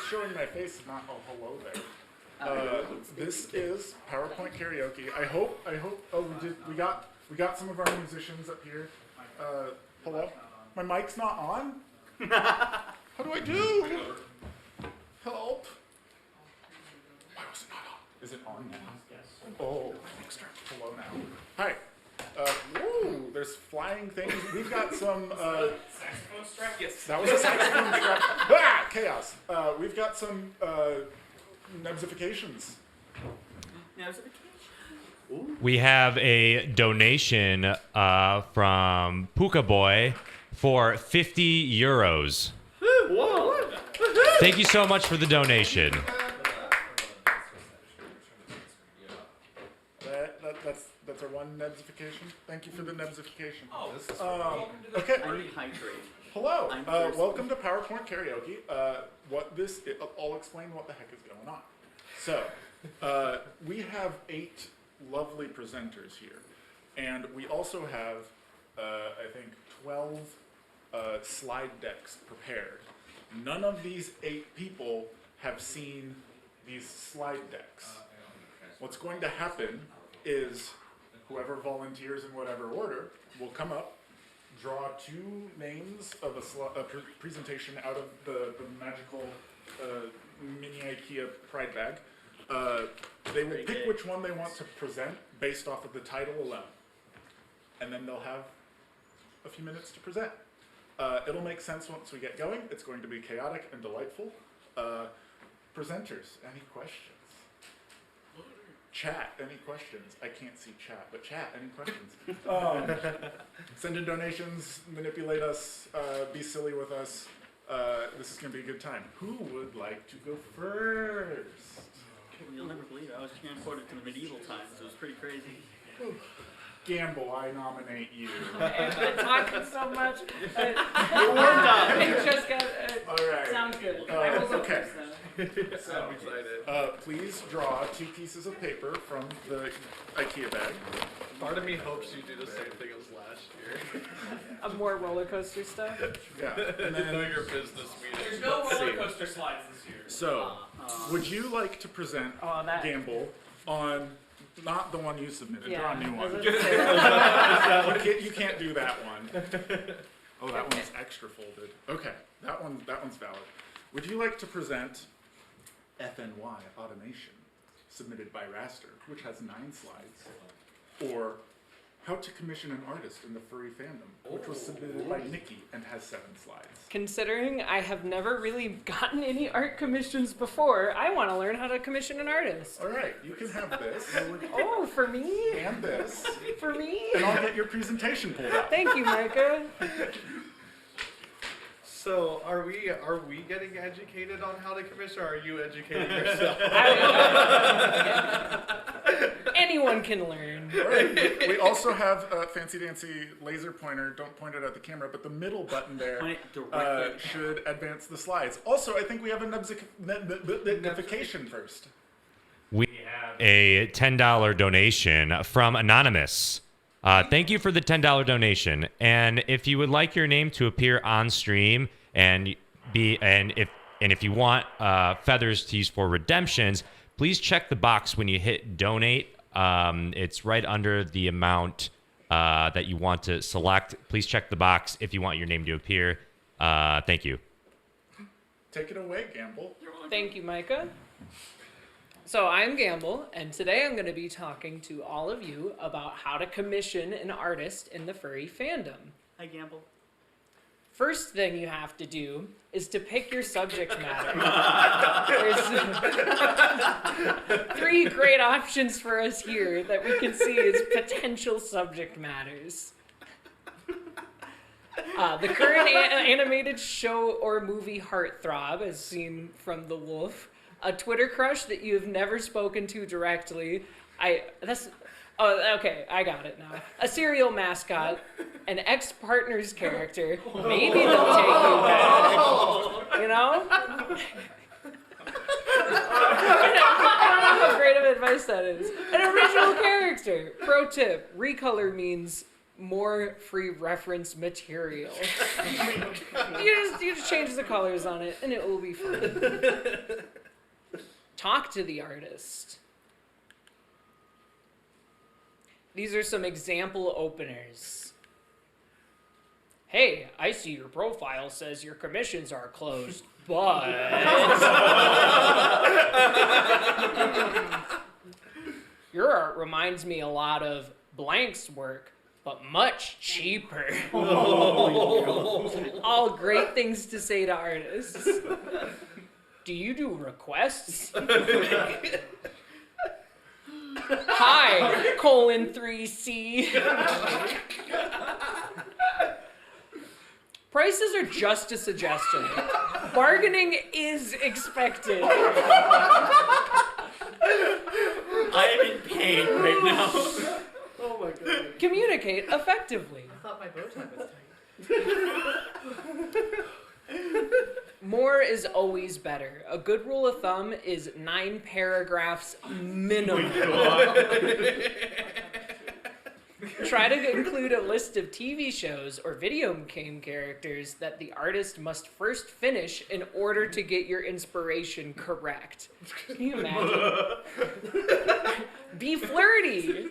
just showing my face, not a hello there. This is PowerPoint Karaoke. I hope. Oh, we got some of our musicians up here. Hello. My mic's not on. How do I do? Help. Why was it not on? Is it on now? Yes. Oh, extra. Hello now. Hi. Woo, there's flying things. We've got some. Saxophone strap? Yes. That was a saxophone strap. Ah, chaos. We've got some nebsifications. We have a donation from Puka Boy for 50 euros. Whoa. Thank you so much for the donation. That's our one nebsification. Thank you for the nebsification. Oh, okay. Rehydrate. Hello. Welcome to PowerPoint Karaoke. I'll explain what the heck is going on. So, we have 8 lovely presenters here, and we also have, I think, 12 slide decks prepared. None of these 8 people have seen these slide decks. What's going to happen is whoever volunteers in whatever order will come up, draw 2 names of a presentation out of the magical mini IKEA pride bag. They will pick which one they want to present based off of the title alone. And then they'll have a few minutes to present. It'll make sense once we get going. It's going to be chaotic and delightful. Presenters, any questions? Chat, any questions? I can't see chat, but chat, any questions? Send in donations, manipulate us, be silly with us. This is going to be a good time. Who would like to go first? You'll never believe it. I was transported to the medieval times. It was pretty crazy. Gamble, I nominate you. I've been talking so much. You're warmed up. It just got. All right. Sounds good. I will go okay. first, though. So, please draw 2 pieces of paper from the IKEA bag. Part of me hopes you do the same thing as last year. More roller coaster stuff. Yeah. And Know then, your business meeting. There's no roller coaster slides this year. so, would you like to present Gamble on not the one you submitted? Draw a new one. You can't do that one. Oh, that one's extra folded. Okay, that one's valid. Would you like to present FNY Automation, submitted by Raster, which has 9 slides, or How to Commission an Artist in the Furry Fandom, which was submitted by Nikki and has 7 slides? Considering I have never really gotten any art commissions before, I want to learn how to commission an artist. All right, you can have this. Oh, for me? And this. For me? And I'll get your presentation pulled up. Thank you, Mikeh. So, are we getting educated on how to commission, or are you educating yourself? Anyone can learn. All right. We also have a fancy dancy laser pointer. Don't point it at the camera, but the middle button there should advance the slides. Also, I think we have a notification first. We have a $10 donation from Anonymous. Thank you for the $10 donation. And if you would like your name to appear on stream and if you want feathers to use for redemptions, please check the box when you hit donate. It's right under the amount that you want to select. Please check the box if you want your name to appear. Thank you. Take it away, Gamble. Thank you, Mikeh. So I'm Gamble, and today I'm going to be talking to all of you about how to commission an artist in the furry fandom. Hi, Gamble. First thing you have to do is to pick your subject matter. There's 3 great options for us here that we can see as potential subject matters. The current animated show or movie heartthrob, as seen from The Wolf. A Twitter crush that you have never spoken to directly. Okay, I got it now. A serial mascot, an ex-partner's character. Maybe they'll take you back. You know? I don't know how great of advice that is. An original character. Pro tip, recolor means more free reference material. You just change the colors on it and it will be fun. Talk to the artist. These are some example openers. Hey, I see your profile says your commissions are closed, but your art reminds me a lot of blank's work, but much cheaper. All great things to say to artists. Do you do requests? Hi, :3C. Prices are just a suggestion. Bargaining is expected. I am in pain right now. Oh my god. Communicate effectively. I thought my bow tie was tight. More is always better. A good rule of thumb is 9 paragraphs minimum. Try to include a list of TV shows or video game characters that the artist must first finish in order to get your inspiration correct. Can you imagine? Be flirty.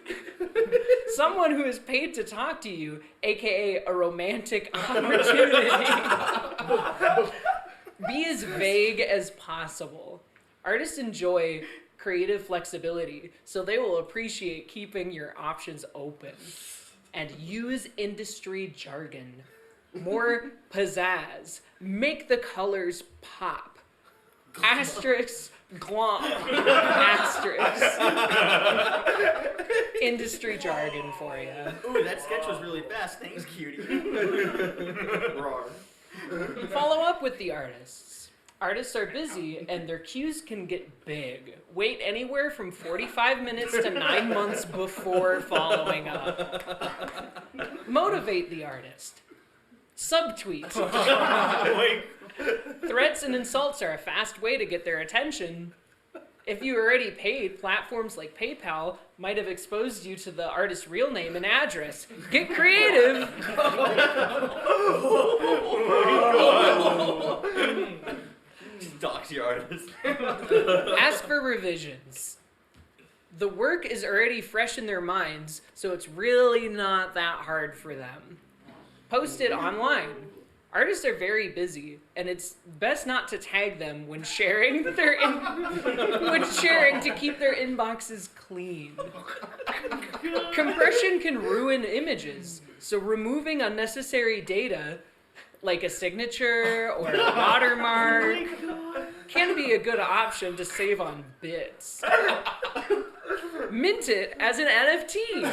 Someone who is paid to talk to you, aka a romantic opportunity. Be as vague as possible. Artists enjoy creative flexibility, so they will appreciate keeping your options open. And use industry jargon. More pizzazz. Make the colors pop. Asterisk, glomp, asterisk. Industry jargon for you. Ooh, that sketch was really fast. Thanks, cutie. Roar. Follow up with the artists. Artists are busy and their queues can get big. Wait anywhere from 45 minutes to 9 months before following up. Motivate the artist. Subtweet. Threats and insults are a fast way to get their attention. If you already paid, platforms like PayPal might have exposed you to the artist's real name and address. Get creative. Dox your artist. Ask for revisions. The work is already fresh in their minds, so it's really not that hard for them. Post it online. Artists are very busy, and it's best not to tag them when sharing to keep their inboxes clean. Compression can ruin images, so removing unnecessary data, like a signature or a watermark, can be a good option to save on bits. Mint it as an NFT.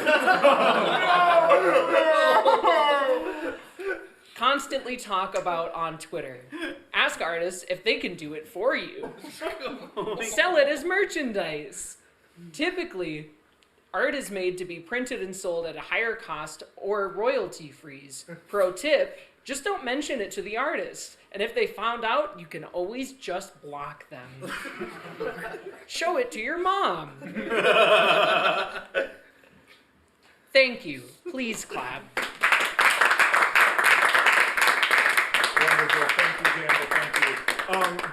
Constantly talk about on Twitter. Ask artists if they can do it for you. Sell it as merchandise. Typically, art is made to be printed and sold at a higher cost or royalty freeze. Pro tip, just don't mention it to the artist. And if they found out, you can always just block them. Show it to your mom. Thank you. Please clap. Wonderful. Thank you, Campbell. Thank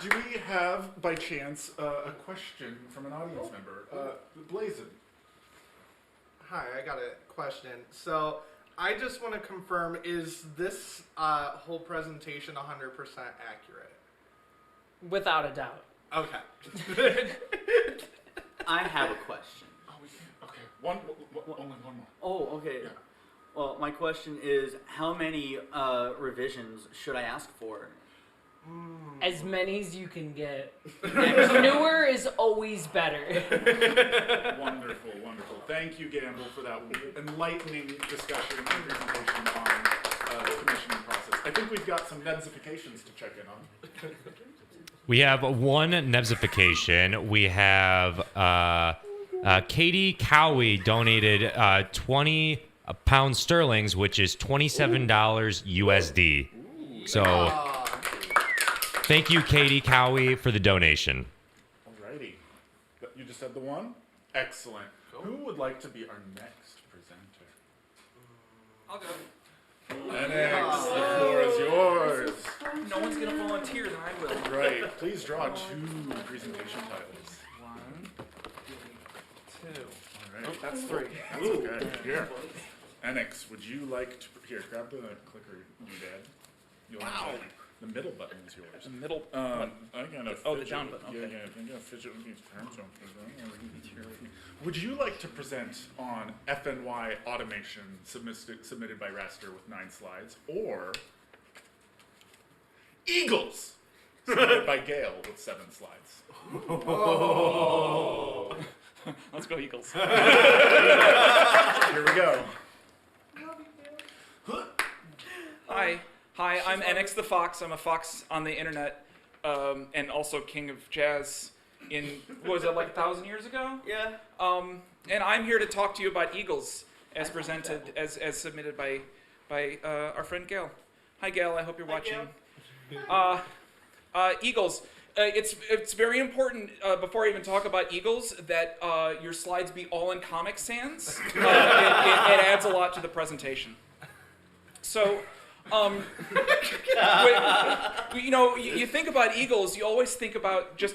you. Do we have, by chance, a question from an audience member? Blazen. Hi, I got a question. So, I just want to confirm, is this whole presentation 100% accurate? Without a doubt. Okay. I have a question. Oh, we can. Okay. Only one more. Oh, okay. Yeah. Well, my question is, how many revisions should I ask for? As many as you can get. Newer is always better. Wonderful, wonderful. Thank you, Gamble, for that enlightening discussion and presentation on the commissioning process. I think we've got some nebsifications to check in on. We have one nebsification. We have Katie Cowie donated 20 pounds sterlings, which is $27 USD. So thank you, Katie Cowie, for the donation. Alrighty. You just said the one? Excellent. Who would like to be our next presenter? I'll go. Ennex, the floor is yours. No one's gonna volunteer, then I will. Right. Please draw 2 presentation titles. 1, 2. All right. That's 3. That's okay. Here. Ennex, would you like to... Here, grab the clicker, doodad. You'll Wow. enjoy it. The middle button is yours. The middle. I gotta Oh, the fidget. down button, okay. Yeah, I'm gonna fidget with these terms. Would you like to present on FNY automation submitted by Raster with 9 slides, or Eagles submitted by Gale with 7 slides? Let's go Eagles. Here we go. Hi, I'm Ennex the Fox. I'm a fox on the internet, and also king of jazz in, what was it, like 1,000 years ago? Yeah. And I'm here to talk to you about Eagles, as presented, as submitted by our friend Gail. Hi, Gail. I hope you're watching. Eagles. It's very important, before I even talk about Eagles, that your slides be all in Comic Sans. It adds a lot to the presentation. So, you think about eagles, you always think about just,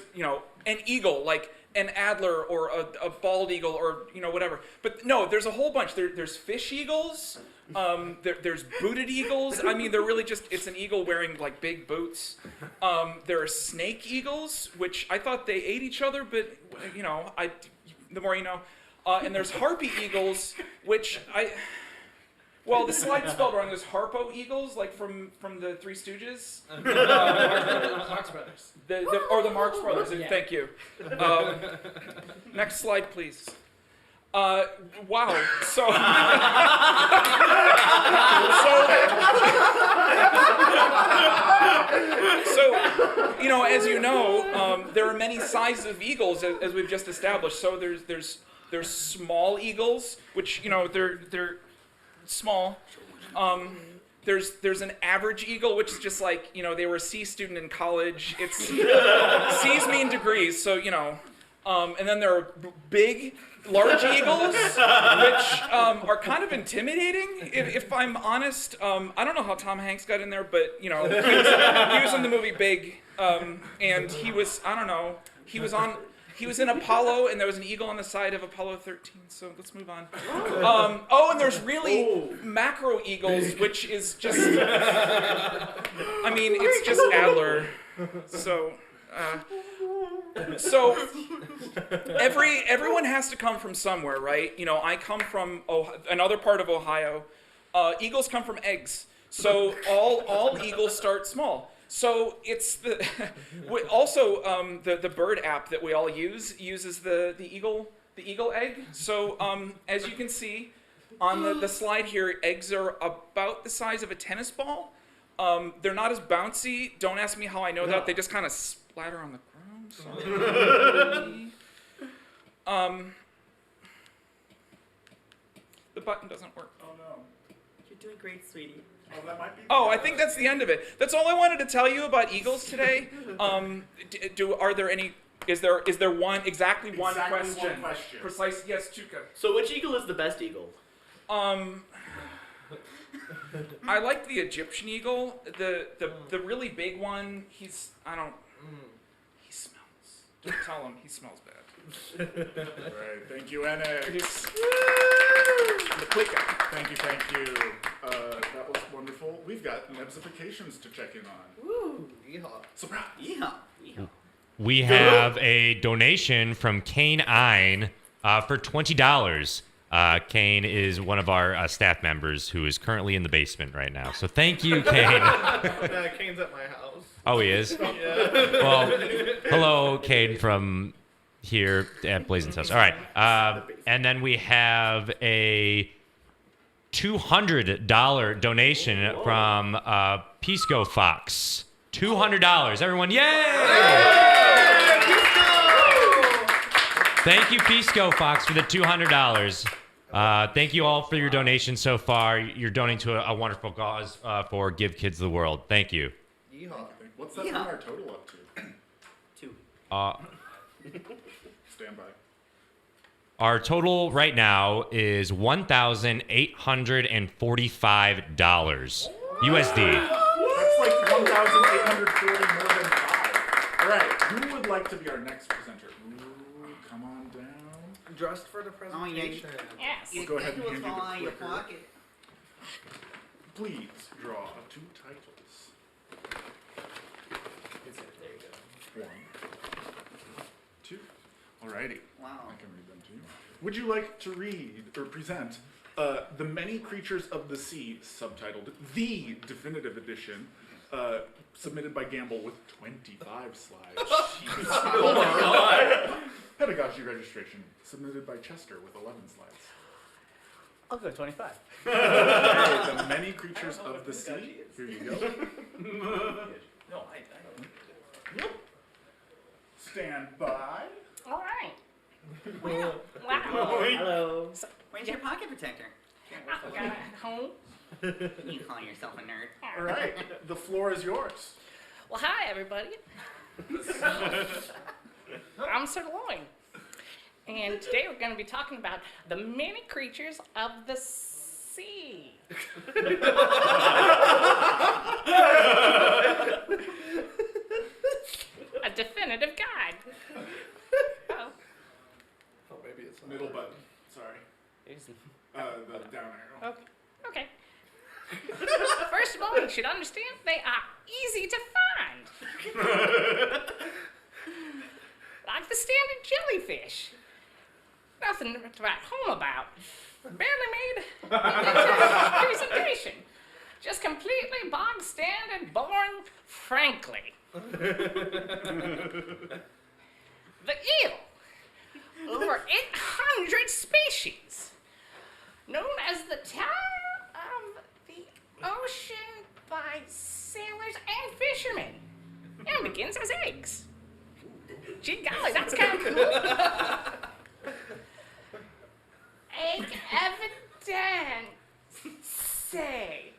an eagle, like an adler or a bald eagle or, whatever. But no, there's a whole bunch. There's fish eagles, there's booted eagles. I mean, they're really just, it's an eagle wearing like big boots. There are snake eagles, which I thought they ate each other, but, the more you know. And there's harpy eagles, which well, the slide spelled wrong. There's Harpo Eagles, like from the Three Stooges. Marx Brothers. Or the Marx Brothers. Yeah. Thank you. Next slide, please. Wow. So, as you know, there are many sizes of eagles, as we've just established. So there's small eagles, which they're small. There's an average eagle, which is just like, they were a C student in college. It's C's mean degrees, so, and then there are big, large eagles, which are kind of intimidating, if I'm honest. I don't know how Tom Hanks got in there, but, he was in the movie Big, and he was, I don't know, he was in Apollo, and there was an eagle on the side of Apollo 13, so let's move on. And there's really macro eagles, which is just, it's just Adler. So everyone has to come from somewhere, right? I come from another part of Ohio. Eagles come from eggs. So all eagles start small. So it's the bird app that we all uses the eagle egg. So as you can see on the slide here, eggs are about the size of a tennis ball. They're not as bouncy. Don't ask me how I know that. They just kind of splatter on the ground. So. The button doesn't work. Oh, no. You're doing great, sweetie. Oh, that might be... Oh, I think that's the end of it. That's all I wanted to tell you about eagles today. Are there any? Is there one exactly one question? Precise? Yes, Tuca. So which eagle is the best eagle? I like the Egyptian eagle. The really big one. He smells. Don't tell him he smells bad. All right, thank you, Ennex. Thank you. That was wonderful. We've got nebsifications to check in on. Woo! Yeehaw. Surprise! Yeehaw. We have a donation from Kane Ein for $20. Kane is one of our staff members who is currently in the basement right now. So thank you, Kane. Kane's at my house. Oh, he is? Yeah. Well, hello, Kane from here at Blazen's house. All right. And then we have a $200 donation from Pisco Fox. $200. Everyone, yay! Thank you, Pisco Fox, for the $200. Thank you all for your donation so far. You're donating to a wonderful cause for Give Kids the World. Thank you. Yeehaw. What's that bring our total up to? 2. Stand by. our total right now is $1,845 USD. That's like 1,840 more than 5. All right, who would like to be our next presenter? Ooh, come on down. Dressed for the presentation. Yes. We'll go ahead and hand you fall out of the your clicker. pocket. Please draw 2 titles. There you go. 1, 2. Alrighty. Wow. I can read them to you. Would you like to read or present The Many Creatures of the Sea, subtitled The Definitive Edition, submitted by Gamble with 25 slides? Oh my god. Pedagogy registration, submitted by Chester with 11 slides. I'll go 25. Okay, The Many Creatures of the Sea. Here you go. No, I Yep. Stand by. All right. Well, wow. Hello. Where's your pocket protector? I got it home. You call yourself a nerd. All right, the floor is yours. Well, hi, everybody. I'm Sir Loin. And today we're going to be talking about the many creatures of the sea. A definitive guide. Oh, Oh, maybe it's not. Middle button. Sorry. there's- The down arrow. okay. Okay. First of all, you should understand they are easy to find. Like the standard jellyfish. Nothing to write home about. Barely made a presentation. Just completely bog standard, boring, frankly. The eel. Over 800 species. Known as the tower of the ocean by sailors and fishermen. And begins as eggs. Gee golly, that's kind of cool. Egg evidence. Say.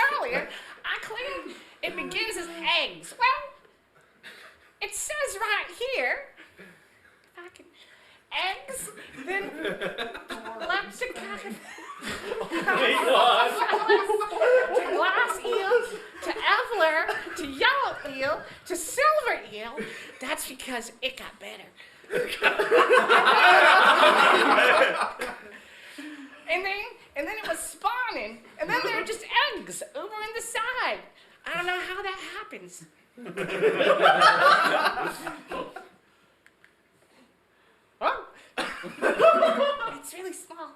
Earlier, I claimed it begins as eggs. Well, it says right here, if I can, eggs, then lepticon, to glass eel, to eveler, to yellow eel, to silver eel. That's because it got better. And then it was spawning, and then there were just eggs over in the side. I don't know how that happens. Oh, it's really small.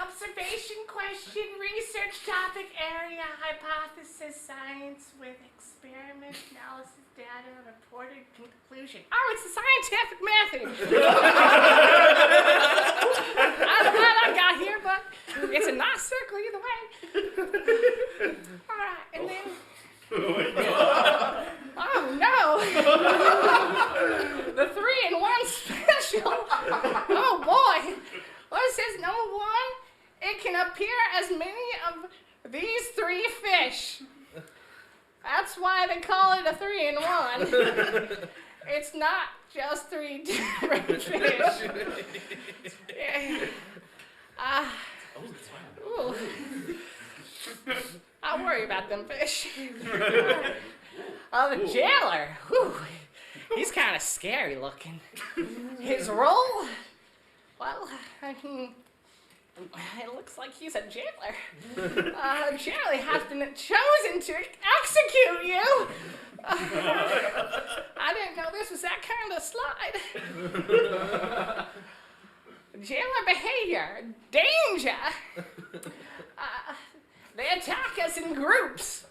Observation, question, research topic, area, hypothesis, science with experiment, analysis, data, reported conclusion. Oh, it's the scientific method. I don't know how that got here, but it's a nice circle either way. All right, and then. Oh no! The 3-in-1 special. Oh boy! Well, it says number 1, it can appear as many of these 3 fish. That's why they call it a 3-in-1. It's not just 3 different fish. Ooh. I worry about them fish. Oh, the jailer. Whew. He's kind of scary looking. His role? Well, I mean, it looks like he's a jailer. Jailer has been chosen to execute you. I didn't know this was that kind of slide. Jailer behavior, danger. They attack us in groups.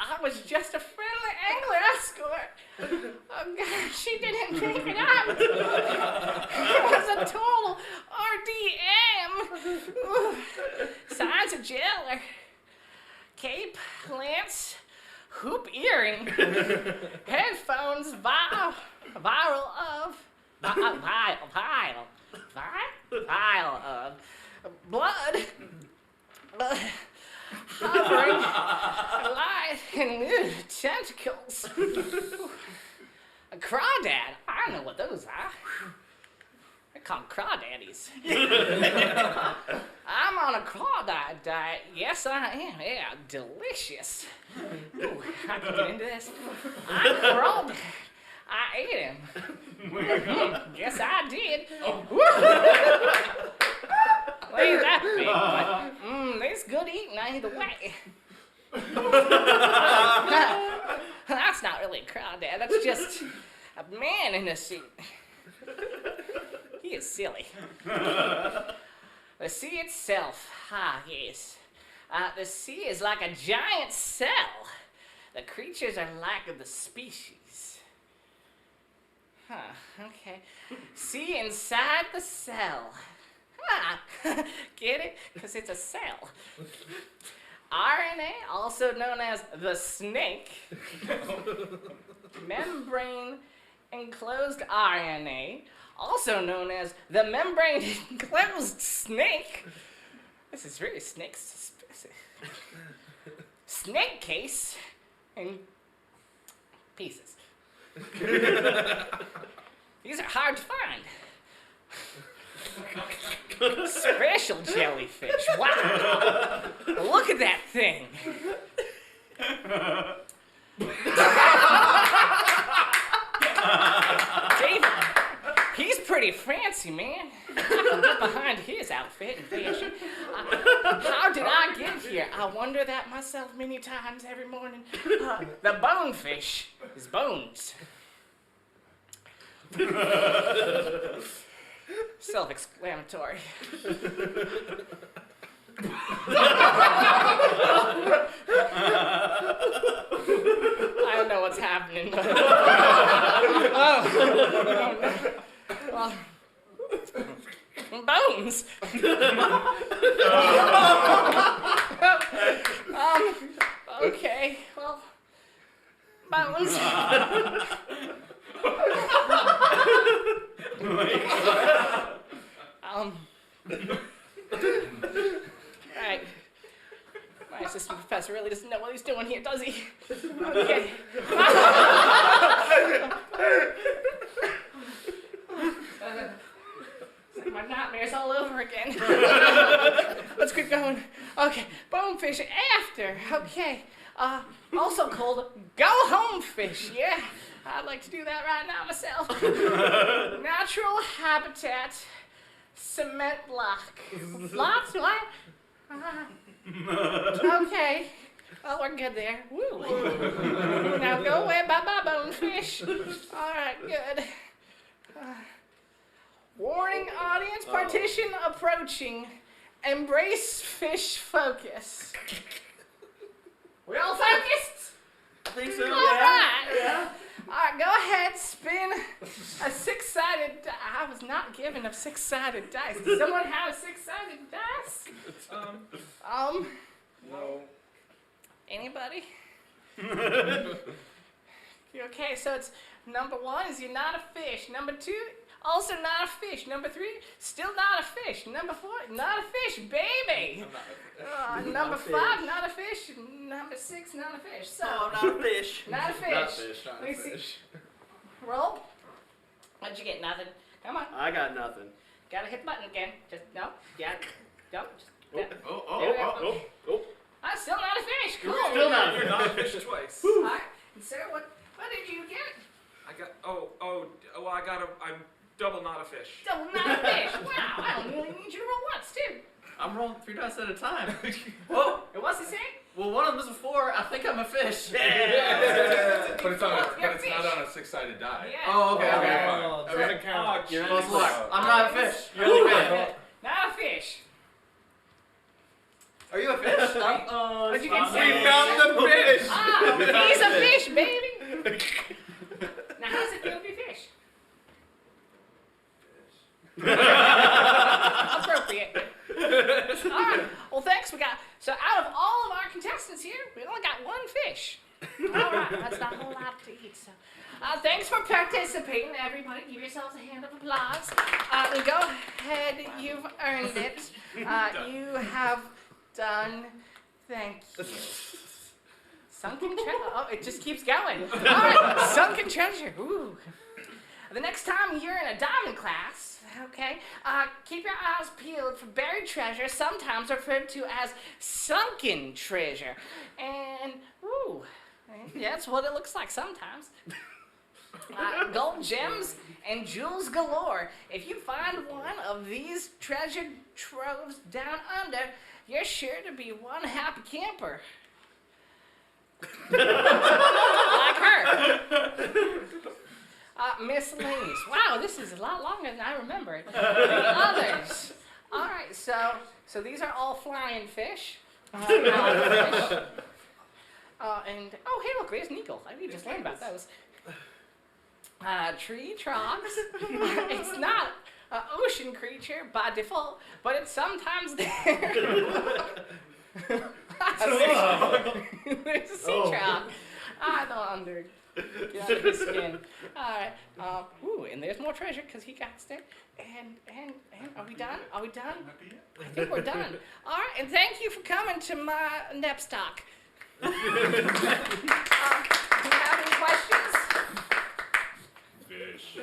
I was just a friendly angler escort. Oh God, she didn't make it out. It was a total RDM. Ooh. Signs of jailer. Cape, lance, hoop earring, headphones, vial of blood. Hovering, lie bite and tentacles. A crawdad. I know what those are. They're called crawdaddies. I'm on a crawdad diet. Yes, I am. Yeah, delicious. Ooh, I can get into this. I crawled. I ate him. Yes, I did. Well, ain't that big, but it's good eating either way. That's not really a crawdad. That's just a man in a suit. He is silly. The sea itself, yes. The sea is like a giant cell. The creatures are like the species. Okay. See inside the cell. Get it? Because it's a cell. RNA, also known as the snake. Membrane enclosed RNA, also known as the membrane enclosed snake. This is really snake specific. Snake case in pieces. These are hard to find. Special jellyfish. Wow. Look at that thing. David, he's pretty fancy, man. I can get behind his outfit and fashion. How did I get here? I wonder that myself many times every morning. The bonefish is bones. Self-explanatory. I don't know what's happening, but bones. Okay, well, bones. Alright. My assistant professor really doesn't know what he's doing here, does he? Okay. It's like my nightmares all over again. Let's keep going. Okay, bonefish after. Okay. Also called go home fish. Yeah, I'd like to do that right now myself. Natural habitat, cement block. Blocks, what? Okay. Oh, we're good there. Woo. Now go away, bye-bye, bonefish. All right, good. Warning, audience, partition approaching. Embrace fish focus. We all focused? I think so. All right. Yeah. All right, go ahead, spin a six-sided die. I was not given a six-sided dice. Does someone have a six-sided dice? No. Anybody? Okay, so it's number 1 is you're not a fish. Number 2, also not a fish. Number 3, still not a fish. Number 4, not a fish, baby. Number 5, not a fish. Number 6, not a fish. So, I'm not a fish. not a fish. Not fish, not Let me a see. fish. Roll. What'd you get? Nothing. Come on. I got nothing. Gotta hit the button again. Just, no. Yeah. Don't. Oh. I'm still not a fish. Cool. Still not a You're not a fish twice. All right. And Sarah, what did you get? I got. I'm double not a fish. Double not a fish. Wow. I don't really need you to roll once, too. I'm rolling 3 dice at a time. Oh, and what's he saying? Well, one of them is a 4. I think I'm a fish. But it's not on a six-sided die. Yeah. Oh, okay. Okay, Okay. fine. That doesn't count. You're Close close. luck. I'm not a fish. You're the fish. Not a fish. Are you a fish? What'd you get, We Sarah? found the fish! Ah, he's a fish, baby. Now, how does it feel to be fish? Appropriate. All right. Well, thanks. So out of all of our contestants here, we only got 1 fish. All right. That's not a whole lot to eat. So, thanks for participating, everybody. Give yourselves a hand of applause. Go ahead. You've earned it. You have done. Thank you. Sunken treasure. Oh, it just keeps going. All right, sunken treasure. Ooh. The next time you're in a diving class, okay, keep your eyes peeled for buried treasure, sometimes referred to as sunken treasure. And, ooh, yeah, that's what it looks like sometimes. Gold gems and jewels galore. If you find one of these treasure troves down under, you're sure to be one happy camper. Like her. Miscellaneous. Wow, this is a lot longer than I remembered. The others. All right, so these are all flying fish. And oh, hey, look, there's an eagle. We just learned about those. Tree trogs. It's not an ocean creature by default, but it's sometimes there. There's a sea trog. I don't under. Get under his skin. Alright. Ooh, and there's more treasure because he got it. And are we done? Are we done? I think we're done. Alright, and thank you for coming to my Nepstock. Do you have any questions? Fish.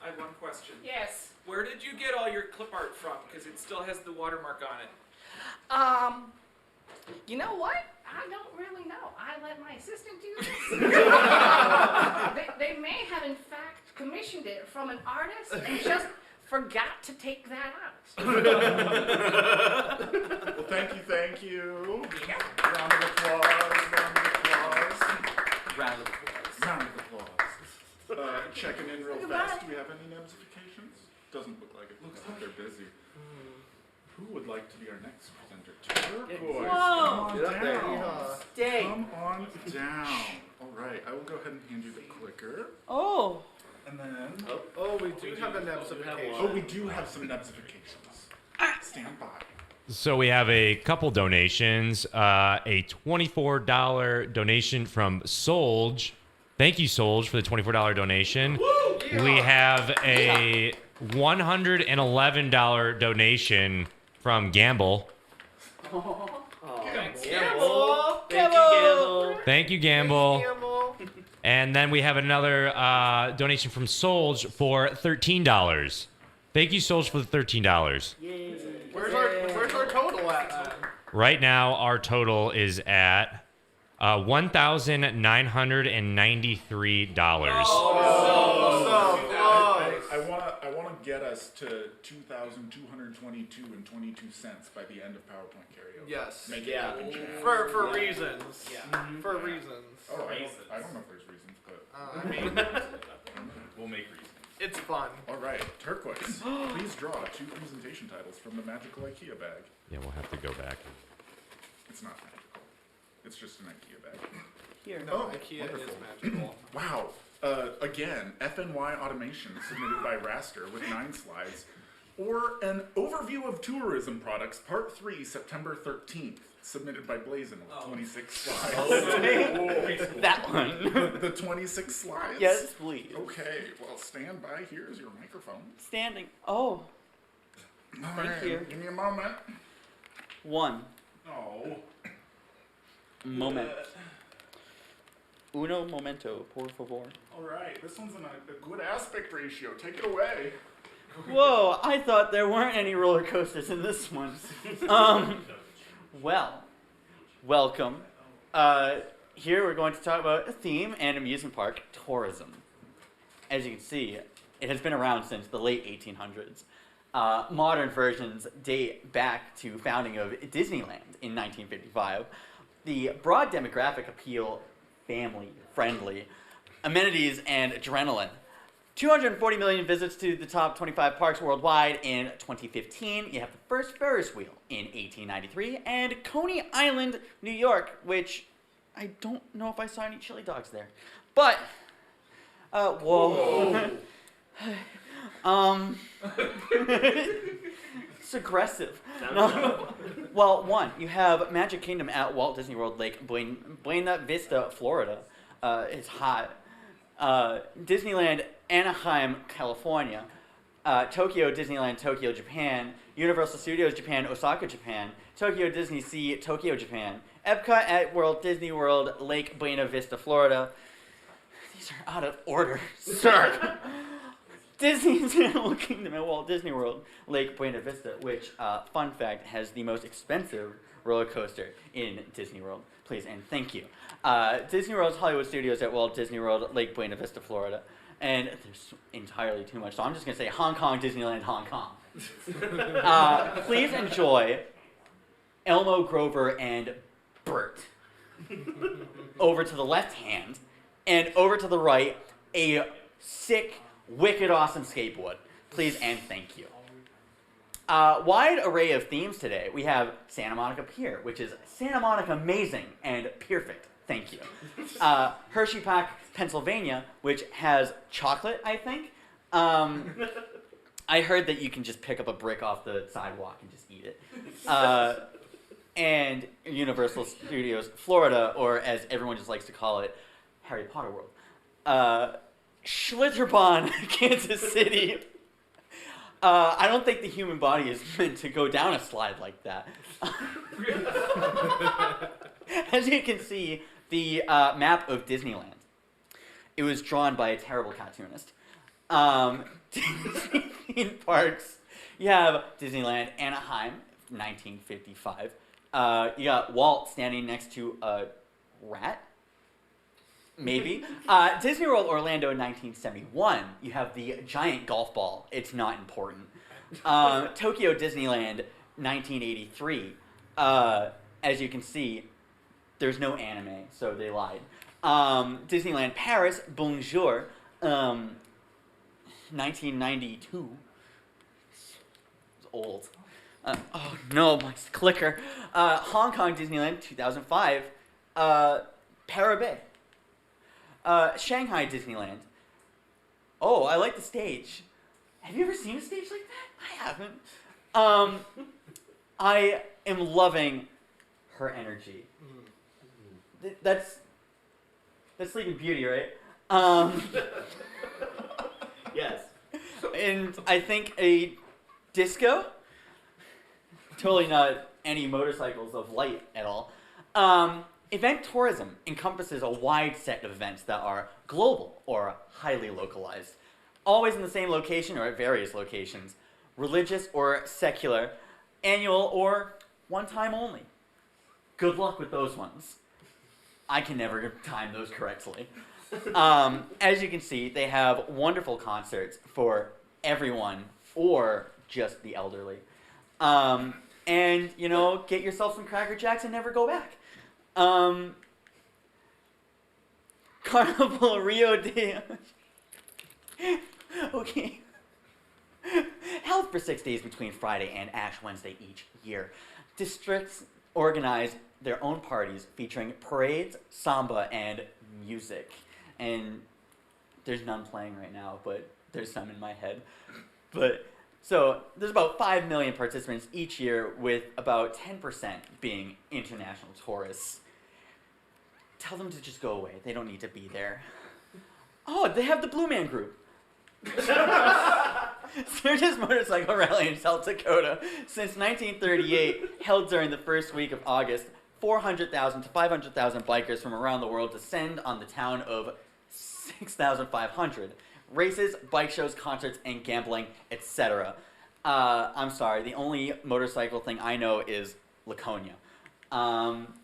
I have one question. Yes. Where did you get all your clip art from? Because it still has the watermark on it. You know what? I don't really know. I let my assistant do this. They may have, in fact, commissioned it from an artist and just forgot to take that out. Well, thank you. Yeah. Round of applause, Round of applause. Round of applause. Checking in real fast. Do we have any notifications? Doesn't look like it. Looks like they're busy. Who would like to be our next presenter? Turquoise. Whoa! Come on down. Stay. Come on down. All right, I will go ahead and hand you the clicker. Oh. And then... Oh, we do have a nebsification. Oh, we do have some nebsifications. Stand by. So we have a couple donations. A $24 donation from Solge. Thank you, Solge, for the $24 donation. Woo! Yeah. We have a $111 donation from Gamble. Thanks, Gamble. Thank you, Gamble. Thank you, Gamble. Gamble. And then we have another donation from Solge for $13. Thank you, Solge, for the $13. Yay. Where's our total at? Right now, our total is at $1,993. I want to get us to 2,222 and 22 cents by the end of PowerPoint karaoke. Yes. Make it happen, Chad. For reasons. Yeah. For reasons. Oh, I don't know if there's reasons, but I mean, We'll make reasons. it's fun. all right. Turquoise, please draw 2 presentation titles from the magical IKEA bag. Yeah, we'll have to go back. It's not magical. It's just an IKEA bag. Here. No, Oh, IKEA wonderful. is magical. Wow. Again, FNY Automation submitted by Raster with 9 slides. Or an overview of tourism products, part 3, September 13th, submitted by Blazen with 26 slides. That one. The 26 slides? Yes, please. Okay, well, stand by. Here's your microphone. Standing. Oh. All Thank right, you. Give me a moment. One. Oh. Moment. Uno momento, por favor. All right, this one's in a good aspect ratio. Take it away. Whoa, I thought there weren't any roller coasters in this one. Well, welcome. Here we're going to talk about a theme and amusement park tourism. As you can see, it has been around since the late 1800s. Modern versions date back to founding of Disneyland in 1955. The broad demographic appeal, family friendly, amenities, and adrenaline. 240 million visits to the top 25 parks worldwide in 2015. You have the first Ferris wheel in 1893, and Coney Island, New York, which I don't know if I saw any chili dogs there. But, whoa. It's aggressive. No. Well, one, you have Magic Kingdom at Walt Disney World Lake, Buena Vista, Florida. It's hot. Disneyland, Anaheim, California. Tokyo, Disneyland, Tokyo, Japan. Universal Studios Japan, Osaka, Japan, Tokyo Disney Sea, Tokyo, Japan, Epcot at Walt Disney World, Lake Buena Vista, Florida. These are out of order, sir. Disney's Animal Kingdom at Walt Disney World, Lake Buena Vista, which, fun fact, has the most expensive roller coaster in Disney World. Please and thank you. Disney World's Hollywood Studios at Walt Disney World, Lake Buena Vista, Florida. And there's entirely too much, so I'm just going to say Hong Kong, Disneyland, Hong Kong. Please enjoy Elmo, Grover, and Bert. Over to the left hand, and over to the right, a sick, wicked awesome skateboard. Please and thank you. Wide array of themes today. We have Santa Monica Pier, which is Santa Monica amazing and perfect. Thank you. Hershey Park, Pennsylvania, which has chocolate, I think. I heard that you can just pick up a brick off the sidewalk and just eat it. And Universal Studios, Florida, or as everyone just likes to call it, Harry Potter World. Schlitterbahn, Kansas City. I don't think the human body is meant to go down a slide like that. As you can see, the map of Disneyland. It was drawn by a terrible cartoonist. Disney theme parks. You have Disneyland Anaheim, 1955. You got Walt standing next to a rat. Maybe. Disney World Orlando in 1971. You have the giant golf ball. It's not important. Tokyo Disneyland 1983. As you can see, there's no anime, so they lied. Disneyland Paris, Bonjour, 1992. It's old. Oh no, my clicker. Hong Kong Disneyland 2005. Parabay. Shanghai Disneyland. Oh, I like the stage. Have you ever seen a stage like that? I haven't. I am loving her energy. That's Sleeping Beauty, right? Yes. And I think a disco. Totally not any motorcycles of light at all. Event tourism encompasses a wide set of events that are global or highly localized, always in the same location or at various locations, religious or secular, annual or one time only. Good luck with those ones. I can never time those correctly. As you can see, they have wonderful concerts for everyone or just the elderly. And, you know, get yourself some Cracker Jacks and never go back. Carnival Rio de... Okay. Held for 6 days between Friday and Ash Wednesday each year. Districts organize their own parties featuring parades, samba, and music. And there's none playing right now, but there's some in my head. So there's about 5 million participants each year, with about 10% being international tourists. Tell them to just go away. They don't need to be there. Oh, they have the Blue Man Group. Sturgis Motorcycle Rally in South Dakota since 1938, held during the first week of August. 400,000 to 500,000 bikers from around the world descend on the town of 6,500. Races, bike shows, concerts, and gambling, etc. I'm sorry, the only motorcycle thing I know is Laconia.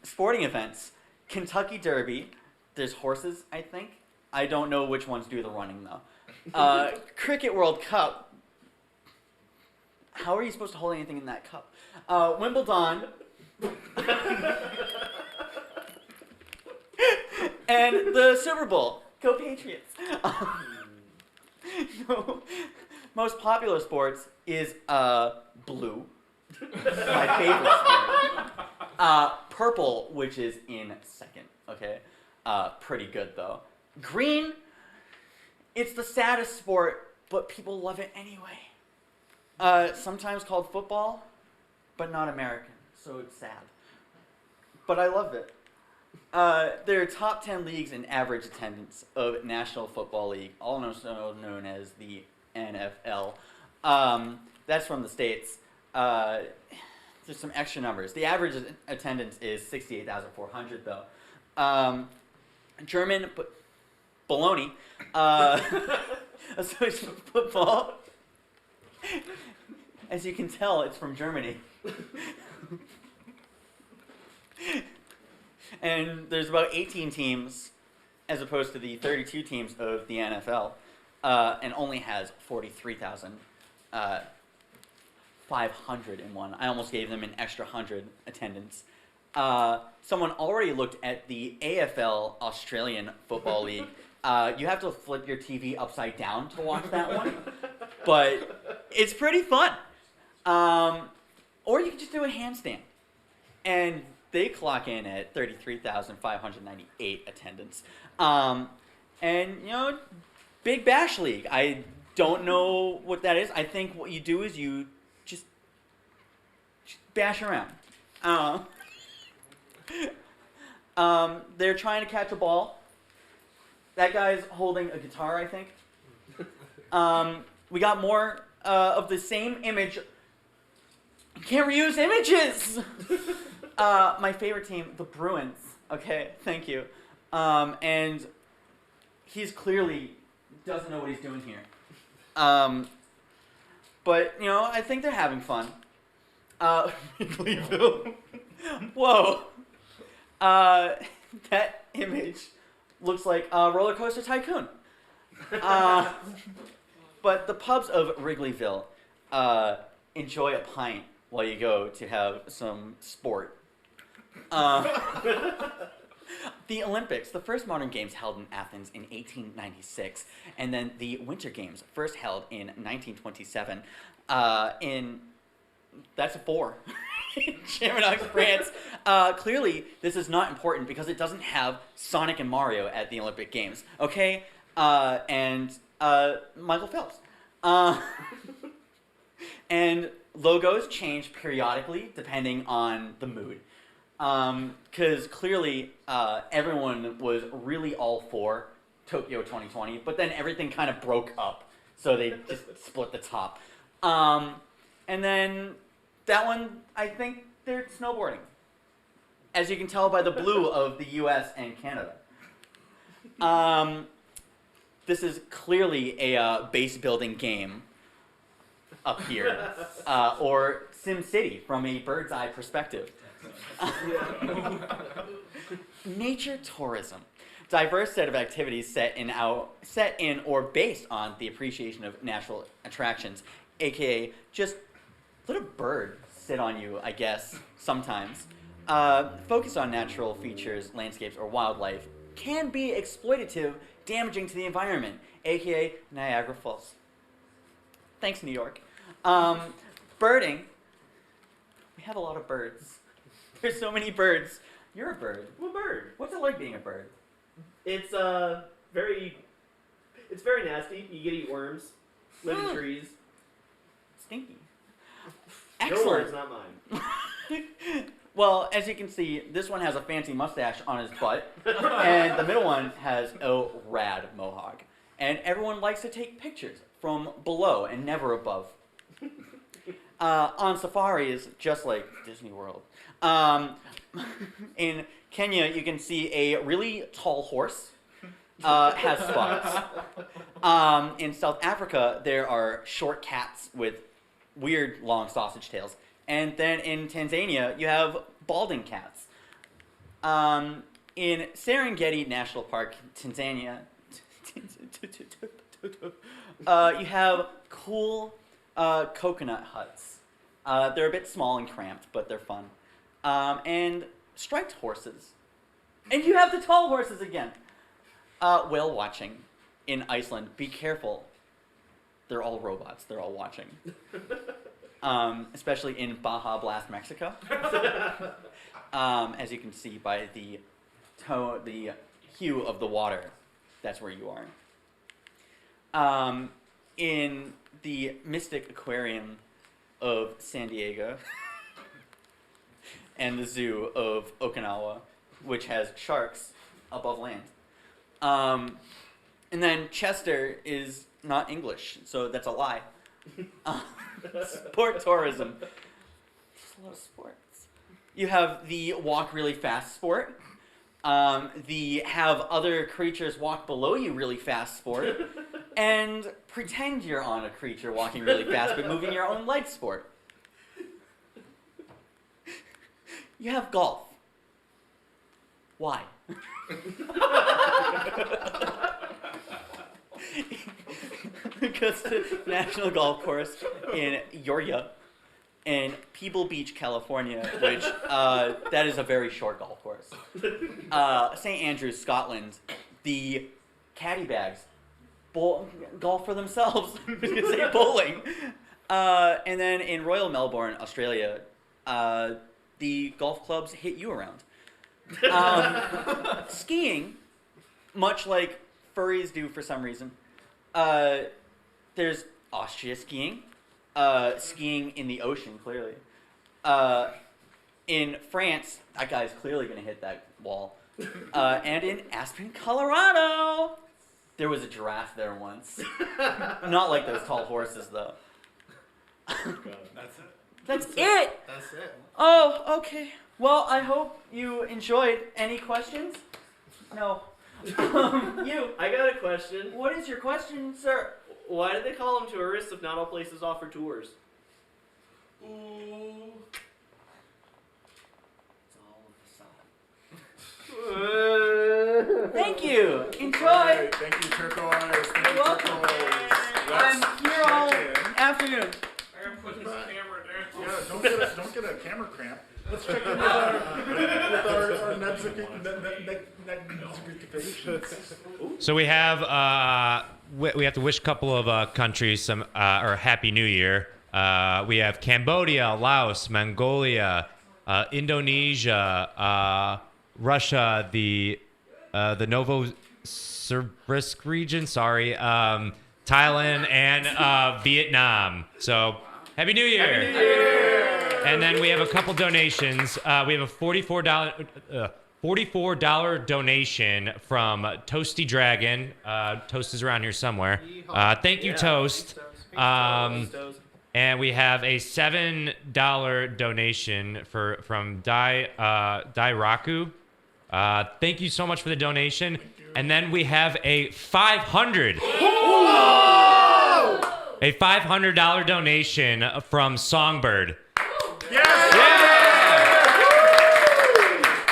Sporting events, Kentucky Derby. There's horses, I think. I don't know which ones do the running, though. Cricket World Cup. How are you supposed to hold anything in that cup? Wimbledon. And the Super Bowl. Go Patriots. No. Most popular sports is blue. My favorite sport. Purple, which is in second. Okay. Pretty good though. Green. It's the saddest sport, but people love it anyway. Sometimes called football, but not American, so it's sad. But I love it. There are top 10 leagues in average attendance of National Football League, also known as the NFL. That's from the States. There's some extra numbers. The average attendance is 68,400 though. German baloney. Association football. As you can tell, it's from Germany. And there's about 18 teams as opposed to the 32 teams of the NFL, and only has 43,501. I almost gave them an extra 100 attendance. Someone already looked at the AFL Australian Football League. You have to flip your TV upside down to watch that one, but it's pretty fun. Or you can just do a handstand. And they clock in at 33,598 attendance. And, Big Bash League. I don't know what that is. I think what you do is you just bash around. They're trying to catch a ball. That guy's holding a guitar, I think. We got more of the same image. You can't reuse images! My favorite team, the Bruins. Okay, thank you. And he's clearly doesn't know what he's doing here. But, I think they're having fun. Wrigleyville. Whoa. That image looks like a roller coaster tycoon. But the pubs of Wrigleyville enjoy a pint while you go to have some sport. The Olympics, the first modern games held in Athens in 1896, and then the Winter Games, first held in 1927. That's a 4. Chamonix, France. Clearly, this is not important because it doesn't have Sonic and Mario at the Olympic Games. Okay? And Michael Phelps. And logos change periodically depending on the mood. Because clearly everyone was really all for Tokyo 2020, but then everything kind of broke up, so they just split the top. And then that one, I think they're snowboarding, as you can tell by the blue of the U.S. and Canada. This is clearly a base building game up here, or Sim City from a bird's eye perspective. Nature tourism. Diverse set of activities set in or based on the appreciation of natural attractions, aka just let a bird sit on you, I guess, sometimes. Focus on natural features, landscapes, or wildlife can be exploitative, damaging to the environment, aka Niagara Falls. Thanks, New York. Birding. We have a lot of birds. There's so many birds. You're a bird. I'm a bird. What's it like being a bird? It's very nasty. You get to eat worms, live in trees. Stinky. Your Excellent. words, not mine. Well, as you can see, this one has a fancy mustache on his butt, and the middle one has a rad mohawk. And everyone likes to take pictures from below and never above. On safaris, just like Disney World. In Kenya, you can see a really tall horse. Has spots. In South Africa, there are short cats with weird long sausage tails. And then in Tanzania, you have balding cats. In Serengeti National Park, Tanzania, you have cool coconut huts. They're a bit small and cramped, but they're fun. And striped horses. And you have the tall horses again. Whale watching in Iceland. Be careful. They're all robots. They're all watching. Especially in Baja Blast, Mexico. As you can see by the hue of the water, that's where you are. In the Mystic Aquarium of San Diego and the Zoo of Okinawa, which has sharks above land. And then Chester is not English, so that's a lie. Sport tourism. There's a lot of sports. You have the walk really fast sport. The have other creatures walk below you really fast sport. And pretend you're on a creature walking really fast but moving your own leg sport. You have golf. Why? Because the National Golf Course in Yoria in Pebble Beach, California, which that is a very short golf course. St. Andrews, Scotland, the caddy bags golf for themselves. I was gonna say bowling. And then in Royal Melbourne, Australia, the golf clubs hit you around. Skiing, much like furries do for some reason, there's Austria skiing, skiing in the ocean, clearly. In France, that guy's clearly going to hit that wall. And in Aspen, Colorado, there was a giraffe there once. Not like those tall horses, though. That's it. That's it! That's it. Oh, okay. Well, I hope you enjoyed. Any questions? No. You. I got a question. What is your question, sir? Why do they call them tourists if not all places offer tours? Ooh. It's all of the Thank Thank you. Enjoy. Alright, thank you, Turquoise. Thank you, You're welcome. Turquoise. I'm here all check in. afternoon. I gotta put this camera down. Yeah, don't get a camera cramp. Let's check in with our So we have we have to wish a couple of countries some or Happy New Year. We have Cambodia, Laos, Mongolia, Indonesia, Russia, the Novosibirsk region. Sorry, Thailand and Vietnam. So Happy New Year! Happy New Year! And then we have a couple donations. We have a $44 donation from Toasty Dragon. Toast is around here somewhere. Thank you, Toast. And we have a $7 donation from Dairaku. Thank you so much for the donation. And then we have a $500 donation from Songbird.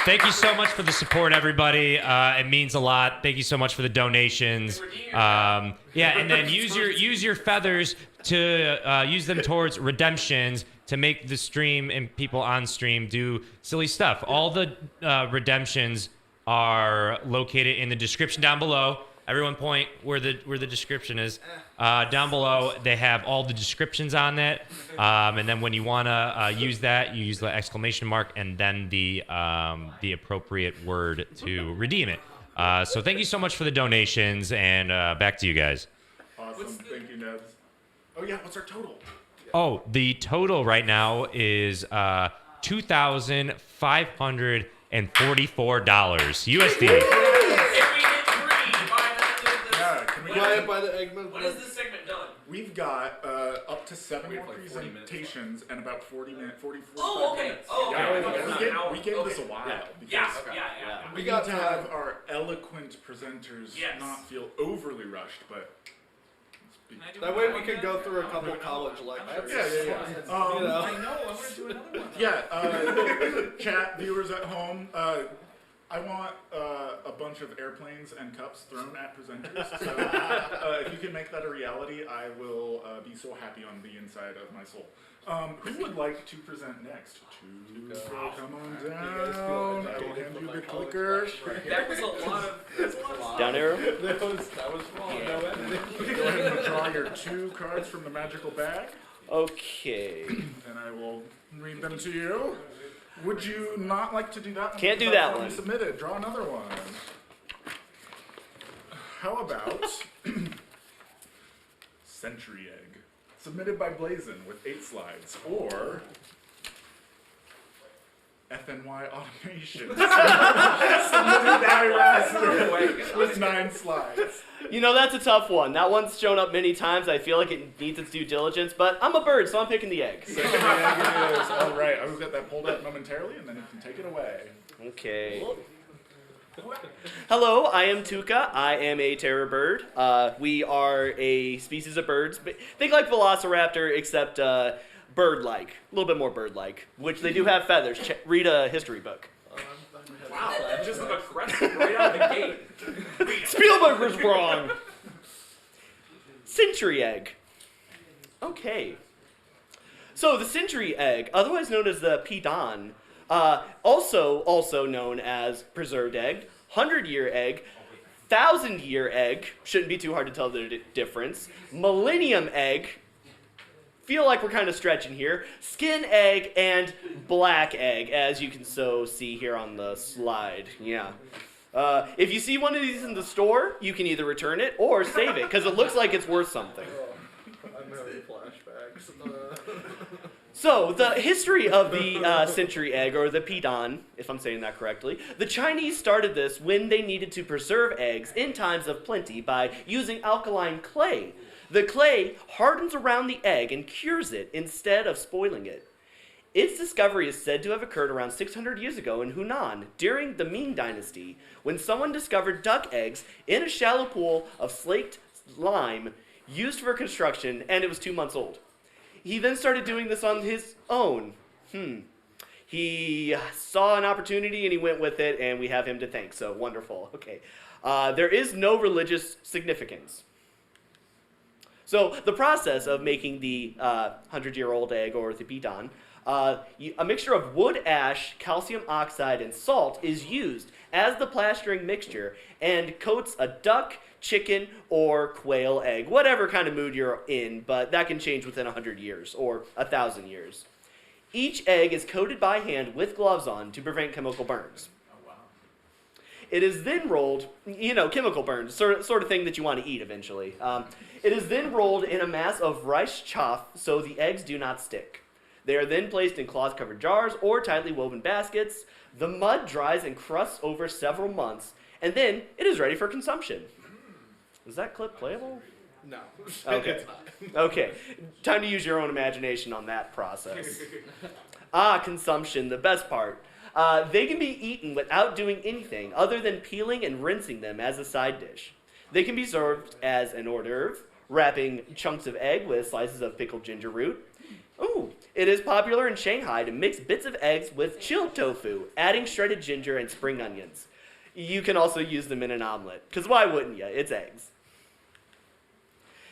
Thank you so much for the support, everybody. It means a lot. Thank you so much for the donations. And then use your feathers to use them towards redemptions to make the stream and people on stream do silly stuff. All the redemptions are located in the description down below. Everyone point where the description is. Down below, they have all the descriptions on that. And then when you want to use that, you use the exclamation mark and then the appropriate word to redeem it. So thank you so much for the donations, and back to you guys. Awesome. Thank you, Nebs. Oh, yeah. What's our total? Oh, the total right now is $2,544 USD. By the Eggman. When is this segment done? We've got up to 7 more like 40 minutes presentations and about 45 minutes. Oh, okay. Oh, Yeah, okay. we gave this a while. Because Yeah. we got to have our eloquent presenters Yes. not feel overly rushed, but... That way we could go through a couple college lectures. Yeah. I know. I want to do another one. Yeah, chat viewers at home, I want a bunch of airplanes and cups thrown at presenters. So if you can make that a reality, I will be so happy on the inside of my soul. Who would like to present next? Tuca, come on down. I will hand you the clicker. That was a lot of. Down arrow? That was wrong. No editing. Go ahead and draw your 2 cards from the magical bag, Okay. and I will read them to you. Would you not like to do that one? Can't do Because that I've already one. Submitted. Draw another one. How about Century Egg? Submitted by Blazen with 8 slides. Or FNY Automation. Submitted by Rasmus with 9 slides. You know, that's a tough one. That one's shown up many times. I feel like it needs its due diligence, but I'm a bird, so I'm picking the egg. So the egg it is. All right, I will get that pulled up momentarily, and then you can take it away. Okay. Hello, I am Tuca. I am a terror bird. We are a species of birds. Think like Velociraptor, except bird-like. A little bit more bird-like, which they do have feathers. Read a history book. Wow, just aggressive right out of the gate. Spielberg was wrong. Century egg. Okay. So the century egg, otherwise known as the pidan, also known as preserved egg, 100-year egg, 1,000-year egg, shouldn't be too hard to tell the difference, millennium egg, feel like we're kind of stretching here, skin egg, and black egg, as you can see here on the slide. Yeah. If you see one of these in the store, you can either return it or save it, because it looks like it's worth something. I'm having flashbacks. So, the history of the century egg, or the pidan, if I'm saying that correctly, the Chinese started this when they needed to preserve eggs in times of plenty by using alkaline clay. The clay hardens around the egg and cures it instead of spoiling it. Its discovery is said to have occurred around 600 years ago in Hunan during the Ming Dynasty, when someone discovered duck eggs in a shallow pool of slaked lime used for construction, and it was 2 months old. He then started doing this on his own. He saw an opportunity and he went with it, and we have him to thank, so wonderful. Okay. There is no religious significance. So the process of making the 100-year-old egg, or the pidan, a mixture of wood ash, calcium oxide, and salt is used as the plastering mixture and coats a duck, chicken, or quail egg, whatever kind of mood you're in, but that can change within 100 years or 1,000 years. Each egg is coated by hand with gloves on to prevent chemical burns. It is then rolled, chemical burns, sort of thing that you want to eat eventually. It is then rolled in a mass of rice chaff so the eggs do not stick. They are then placed in cloth-covered jars or tightly woven baskets. The mud dries and crusts over several months, and then it is ready for consumption. Is that clip playable? No. Okay. Okay. Time to use your own imagination on that process. Consumption, the best part. They can be eaten without doing anything other than peeling and rinsing them as a side dish. They can be served as an hors d'oeuvre, wrapping chunks of egg with slices of pickled ginger root. Ooh, it is popular in Shanghai to mix bits of eggs with chilled tofu, adding shredded ginger and spring onions. You can also use them in an omelet, because why wouldn't you? It's eggs.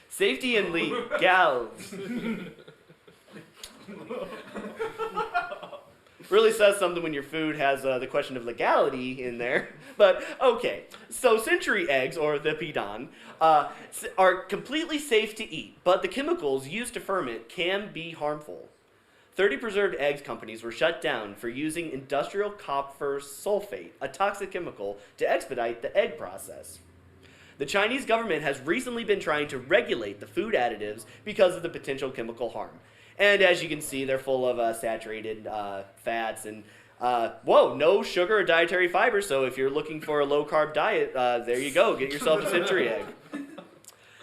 Safety and legals. Really says something when your food has the question of legality in there. But, okay. So century eggs, or the pidan, are completely safe to eat, but the chemicals used to ferment can be harmful. 30 preserved eggs companies were shut down for using industrial copper sulfate, a toxic chemical, to expedite the egg process. The Chinese government has recently been trying to regulate the food additives because of the potential chemical harm. And as you can see, they're full of saturated fats and, no sugar or dietary fiber. So if you're looking for a low-carb diet, there you go. Get yourself a century egg.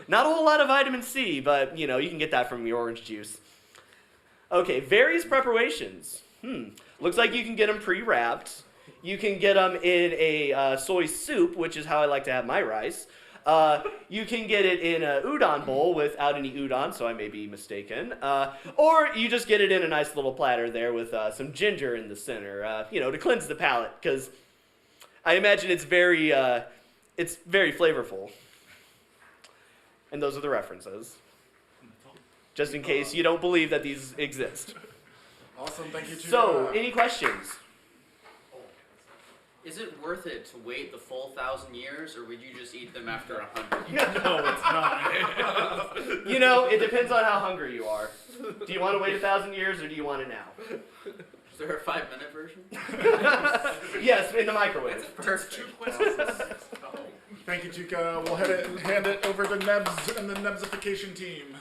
Not a whole lot of vitamin C, but, you can get that from your orange juice. Okay, various preparations. Looks like you can get them pre-wrapped. You can get them in a soy soup, which is how I like to have my rice. You can get it in a udon bowl without any udon, so I may be mistaken. Or you just get it in a nice little platter there with some ginger in the center, to cleanse the palate, because I imagine it's very flavorful. And those are the references. Just in case you don't believe that these exist. Awesome, thank you, Tuca. So, any questions? Is it worth it to wait the full 1,000 years, or would you just eat them after 100? No, it's not. It depends on how hungry you are. Do you want to wait 1,000 years, or do you want it now? Is there a 5-minute version? Yes, in the microwave. Perfect. Thank you, Tuca. We'll hand it over to Nebs and the Nebsification team.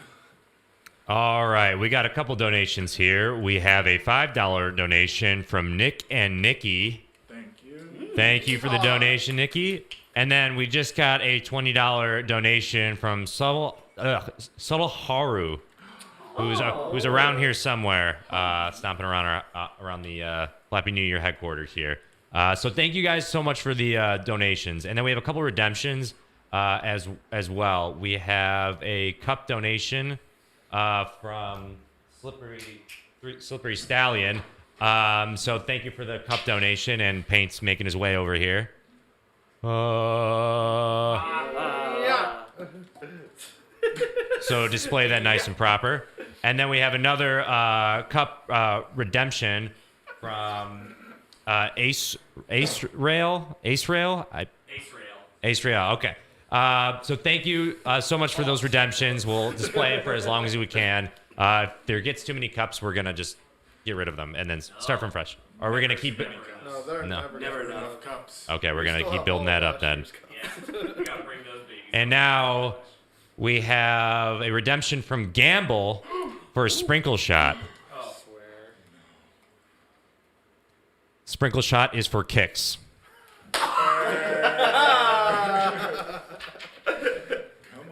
All right, we got a couple donations here. We have a $5 donation from Nick and Nikki. Thank you. Thank you for the donation, Nikki. And then we just got a $20 donation from Subtle Haru, who's around here somewhere, stomping around around the Flappy New Year headquarters here. So thank you guys so much for the donations. And then we have a couple redemptions as well. We have a cup donation from Slippery Stallion. So thank you for the cup donation, and Paint's making his way over here. So display that nice and proper. And then we have another cup redemption from Ace Rail. Okay. So thank you so much for those redemptions. We'll display it for as long as we can. If there gets too many cups, we're gonna just get rid of them and then start from fresh. Or we're gonna keep it. No, they're No. never enough cups. Okay, we're gonna still keep have building all that of up then. last year's cups. We gotta bring those babies. And now we have a redemption from Gamble for a sprinkle shot. Sprinkle shot is for kicks. Come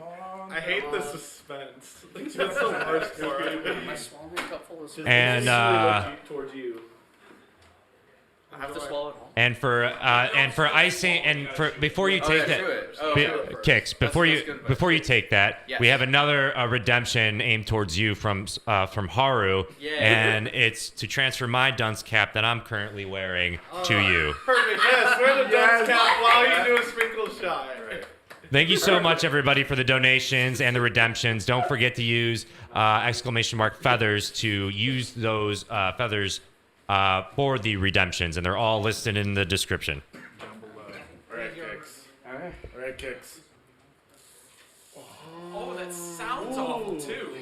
on. I hate the suspense. That's the worst part. Am I swallowing a cup full of soup? And towards you. I have to swallow it all. and for icing and for before you take that. Kicks. Before you take that, Yes. we have another redemption aimed towards you from Haru, Yeah. and it's to transfer my dunce cap that I'm currently wearing to you. Perfect. Yes, wear the dunce cap while you do a sprinkle shot. Thank you so much, everybody, for the donations and the redemptions. Don't forget to use !feathers to use those feathers for the redemptions, and they're all listed in the description. Down below. All right, Kicks. All right, Kicks. Oh, that sounds awful too.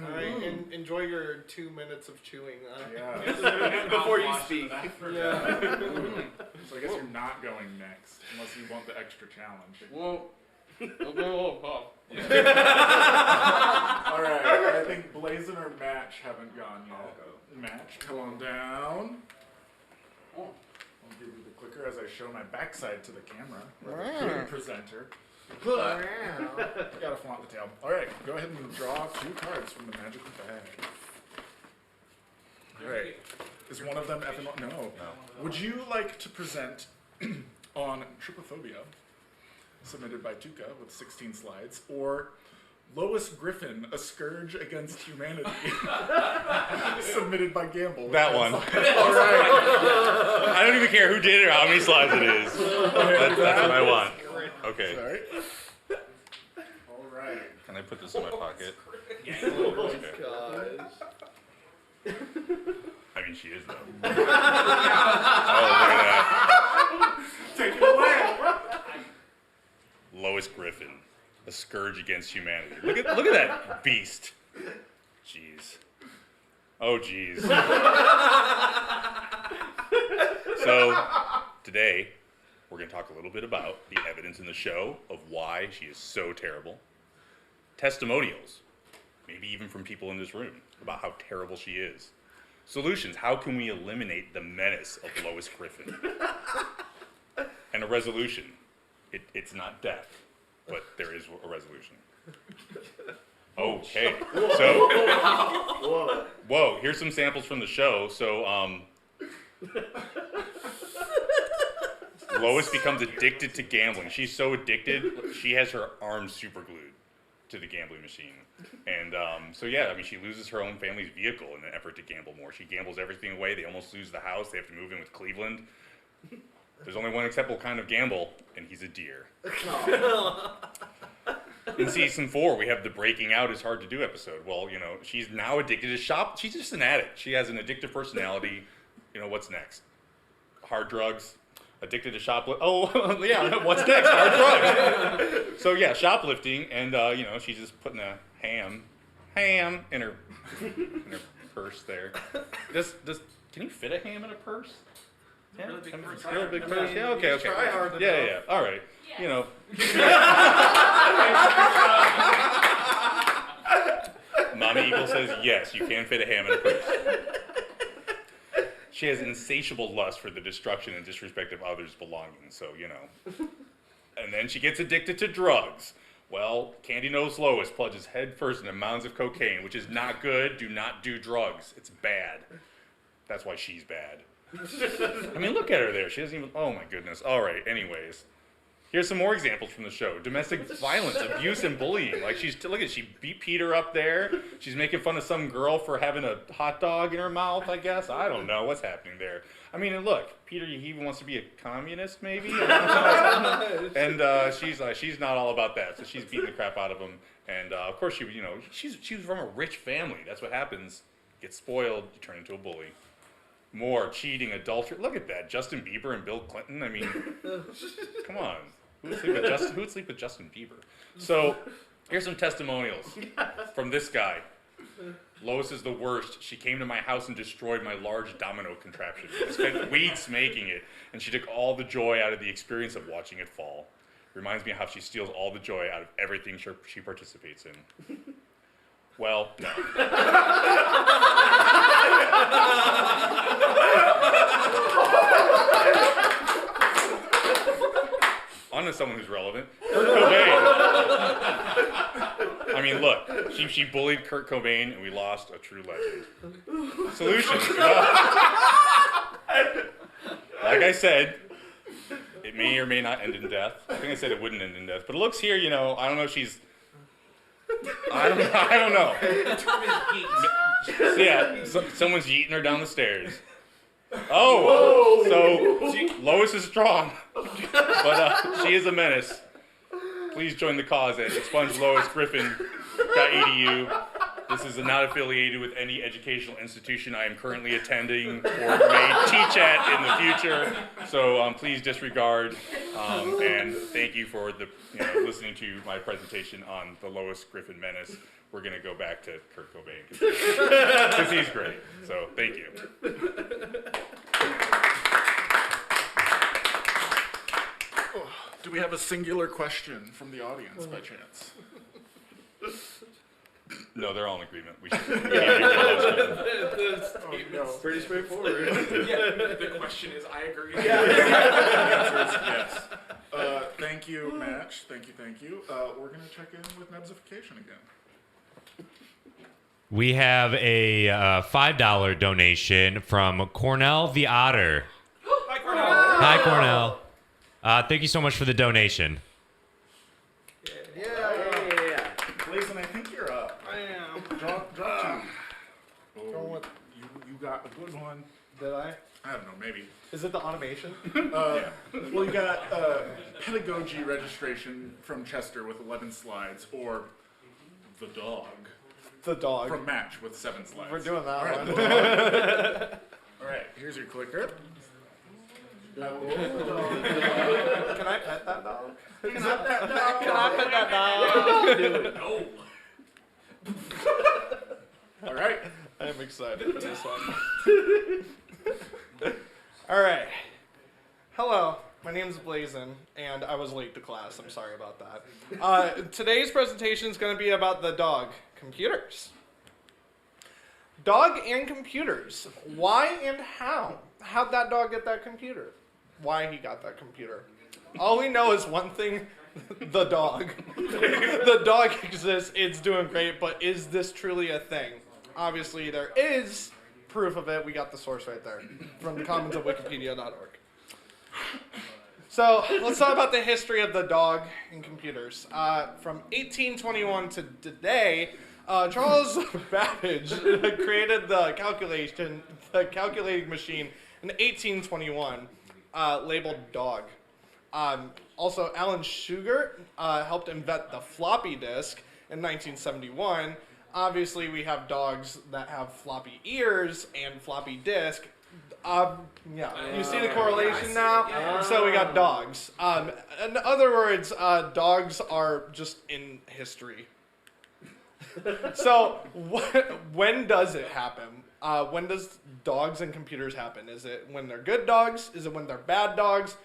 All right, enjoy your 2 minutes of chewing. Yeah. Before you speak. Yeah. So I guess you're not going next, unless you want the extra challenge. Whoa. All right, I think Blazen or Match haven't gone yet. Match, come on down. I'll give you the clicker as I show my backside to the camera. Good presenter. Gotta flaunt the tail. All right, go ahead and draw 2 cards from the magical bag. All right, is one of them effing? No. Would you like to present on Trypophobia, submitted by Tuca with 16 slides, or Lois Griffin, A Scourge Against Humanity, submitted by Gamble? That one. All right. I don't even care who did it or how many slides it is. That's what I want. Okay. Sorry. All right. Can I put this in my pocket? I mean, she is though. Oh, look at that. Take it away. Lois Griffin, A Scourge Against Humanity. Look at that beast. Jeez. Oh, jeez. So, today, we're going to talk a little bit about the evidence in the show of why she is so terrible. Testimonials, maybe even from people in this room, about how terrible she is. Solutions, how can we eliminate the menace of Lois Griffin? And a resolution. It's not death, but there is a resolution. Okay, so, whoa, here's some samples from the show. So, Lois becomes addicted to gambling. She's so addicted, she has her arms super glued to the gambling machine. And so yeah, I mean, she loses her own family's vehicle in an effort to gamble more. She gambles everything away. They almost lose the house. They have to move in with Cleveland. There's only one acceptable kind of gamble, and he's a deer. In season 4, we have the breaking out is hard to do episode. Well, you know, she's now addicted to shop. She's just an addict. She has an addictive personality. You know, what's next? Hard drugs. Addicted to shoplifting. Oh, yeah, what's next? Hard drugs. So, yeah, shoplifting, and, you know, she's just putting a ham in her purse there. Can you fit a ham in a purse? Yeah, really big purse. Yeah, okay. Try hard enough. Yeah. All right. You know. Mommy Eagle says, yes, you can fit a ham in a purse. She has insatiable lust for the destruction and disrespect of others' belongings, so, you know. And then she gets addicted to drugs. Well, Candy Nose Lois plunges headfirst into mounds of cocaine, which is not good. Do not do drugs. It's bad. That's why she's bad. I mean, look at her there. She doesn't even... Oh, my goodness. All right, anyways. Here's some more examples from the show. Domestic violence, abuse, and bullying. Like, look at, she beat Peter up there. She's making fun of some girl for having a hot dog in her mouth, I guess. I don't know what's happening there. I mean, and look, Peter, he even wants to be a communist, maybe? And she's not all about that. So she's beating the crap out of him. And, of course, she was from a rich family. That's what happens. Get spoiled, you turn into a bully. More cheating, adultery. Look at that. Justin Bieber and Bill Clinton. I mean, come on. Who would sleep with Justin Bieber? So, here's some testimonials from this guy. Lois is the worst. She came to my house and destroyed my large domino contraption. I spent weeks making it, and she took all the joy out of the experience of watching it fall. Reminds me of how she steals all the joy out of everything she participates in. Well, no. On to someone who's relevant. Kurt Cobain. I mean, look, she bullied Kurt Cobain, and we lost a true legend. Solutions. Like I said, it may or may not end in death. I think I said it wouldn't end in death. But it looks here, you know, I don't know if she's... I don't know. So yeah, someone's yeeting her down the stairs. Oh, so Lois is strong, but she is a menace. Please join the cause at expungeloisgriffin.edu. This is not affiliated with any educational institution I am currently attending or may teach at in the future. So please disregard. And thank you for listening to my presentation on the Lois Griffin menace. We're going to go back to Kurt Cobain because he's great. So thank you. Do we have a singular question from the audience by chance? No, they're all in agreement. We should. It's pretty straightforward. The question is, I agree. The answer is yes. Thank you, Match. Thank you. We're going to check in with Nebsification again. We have a $5 donation from Cornell the Otter. Hi, Cornell. Hi, Cornell. Thank you so much for the donation. Yeah. Blazen, I think you're up. I am. Drop two. Oh, you got a good one. Did I? I don't know, maybe. Is it the automation? Well, you got pedagogy registration from Chester with 11 slides, or the dog. The dog. From Match with 7 slides. We're doing that All right, one. the dog. All right, here's your clicker. Can I pet that dog? Can I pet that dog? Do it. No. All right. I am excited for this one. All right. Hello, my name is Blazen, and I was late to class. I'm sorry about that. Today's presentation is going to be about the dog, computers. Dog and computers. Why and how? How'd that dog get that computer? Why he got that computer? All we know is one thing, the dog. The dog exists, it's doing great, but is this truly a thing? Obviously, there is proof of it. We got the source right there from the comments of wikipedia.org. So let's talk about the history of the dog in computers. From 1821 to today, Charles Babbage created the calculating machine in 1821, labeled dog. Also, Alan Sugar helped invent the floppy disk in 1971. Obviously, we have dogs that have floppy ears and floppy disk. You see the correlation now? So we got dogs. In other words, dogs are just in history. So when does it happen? When does dogs and computers happen? Is it when they're good dogs? Is it when they're bad dogs?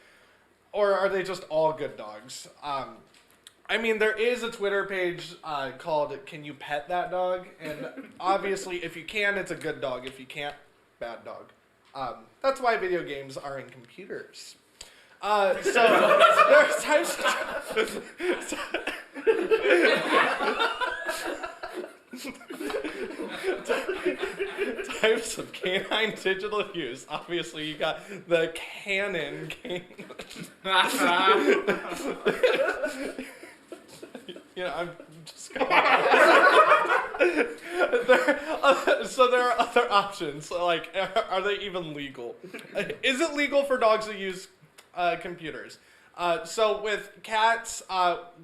Or are they just all good dogs? I mean, there is a Twitter page called "Can You Pet That Dog?" And obviously, if you can, it's a good dog. If you can't, bad dog. That's why video games are in computers. So there's types types of canine digital use. Obviously, you got the Canon game. I'm just going. So there are other options. Like, are they even legal? Is it legal for dogs to use computers? So with cats,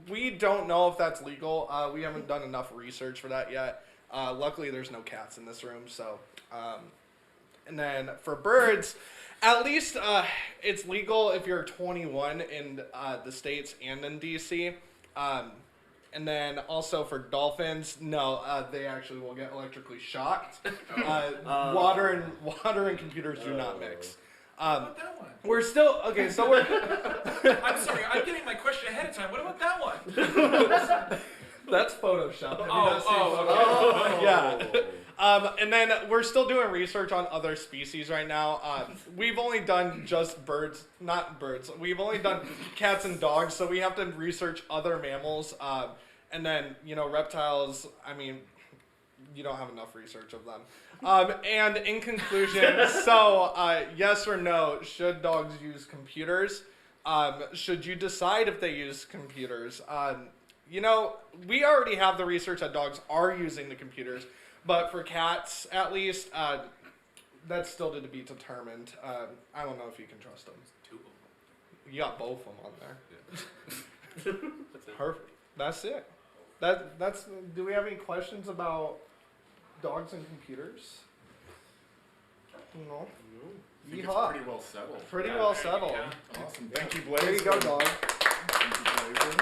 we don't know if that's legal. We haven't done enough research for that yet. Luckily, there's no cats in this room. So, and then for birds, at least it's legal if you're 21 in the States and in DC. And then also for dolphins, no, they actually will get electrically shocked. Water and computers do not mix. What about that one? We're still okay. So we're. I'm sorry, I'm getting my question ahead of time. What about that one? That's Photoshop. Have you not seen Oh, Photoshop? Yeah. And then we're still doing research on other species right now. We've only done just birds, not birds. We've only done cats and dogs, so we have to research other mammals. And then, reptiles, I mean, you don't have enough research of them. And in conclusion, so yes or no, should dogs use computers? Should you decide if they use computers? We already have the research that dogs are using the computers, but for cats, at least, that's still to be determined. I don't know if you can trust them. You got both of them on there. Perfect. That's it. That's. Do we have any questions about dogs and computers? No. I think it's pretty well settled. Pretty well settled. Yeah. Awesome. Thank you, Blaze. There you go, dog. Thank you, Blazen.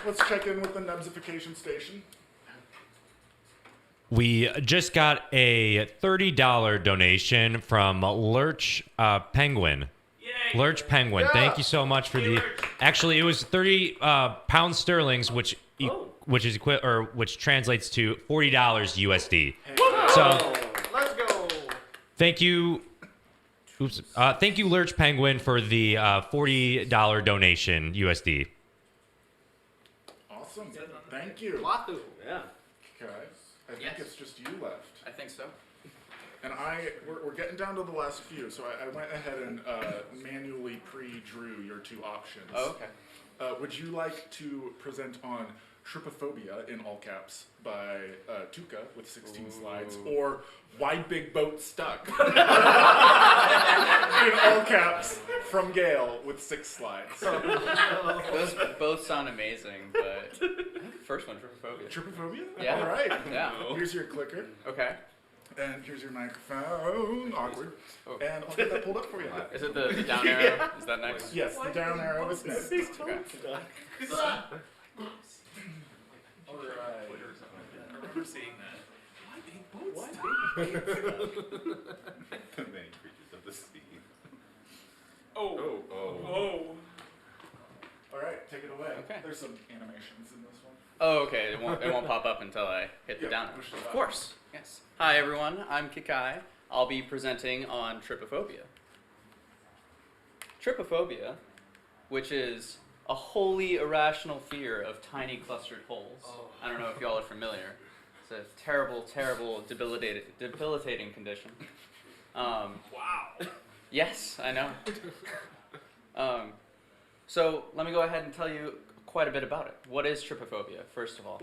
Let's check in with the Nubsification station. We just got a $30 donation from Lurch Penguin. Yay. Lurch Penguin, thank you so much for the. Actually, it was 30 pound sterlings, which translates to $40 USD. So, let's go. thank you. Oops. Thank you, Lurch Penguin, for the $40 donation USD. Awesome. Thank you. Wahoo. Yeah. Okay. I think it's just you left. I think so. And we're getting down to the last few, so I went ahead and manually pre-drew your two options. Oh, okay. Would you like to present on Trypophobia in all caps by Tuca with 16 slides, or Why Big Boat Stuck in all caps from Gale with 6 slides? Those both sound amazing, but I think the first one, Trypophobia. Trypophobia? Yeah. All right. Yeah. Here's your clicker. Okay. And here's your microphone. Awkward. Oh. And I'll get that pulled up for you. Is it the down arrow? Is that next? Yes, the down arrow is next. Okay. I remember seeing that. Why big boats? The many creatures of the sea. Oh. All right, take it away. Okay. There's some animations in this one. Oh, okay. It won't pop up until I hit the Yeah, down arrow. push it Of up. course. Yes. Hi everyone. I'm Kikai. I'll be presenting on Trypophobia. Trypophobia, which is a wholly irrational fear of tiny clustered holes. I don't know if y'all are familiar. It's a terrible, terrible, debilitating condition. Wow. Yes, I know. So let me go ahead and tell you quite a bit about it. What is trypophobia, first of all?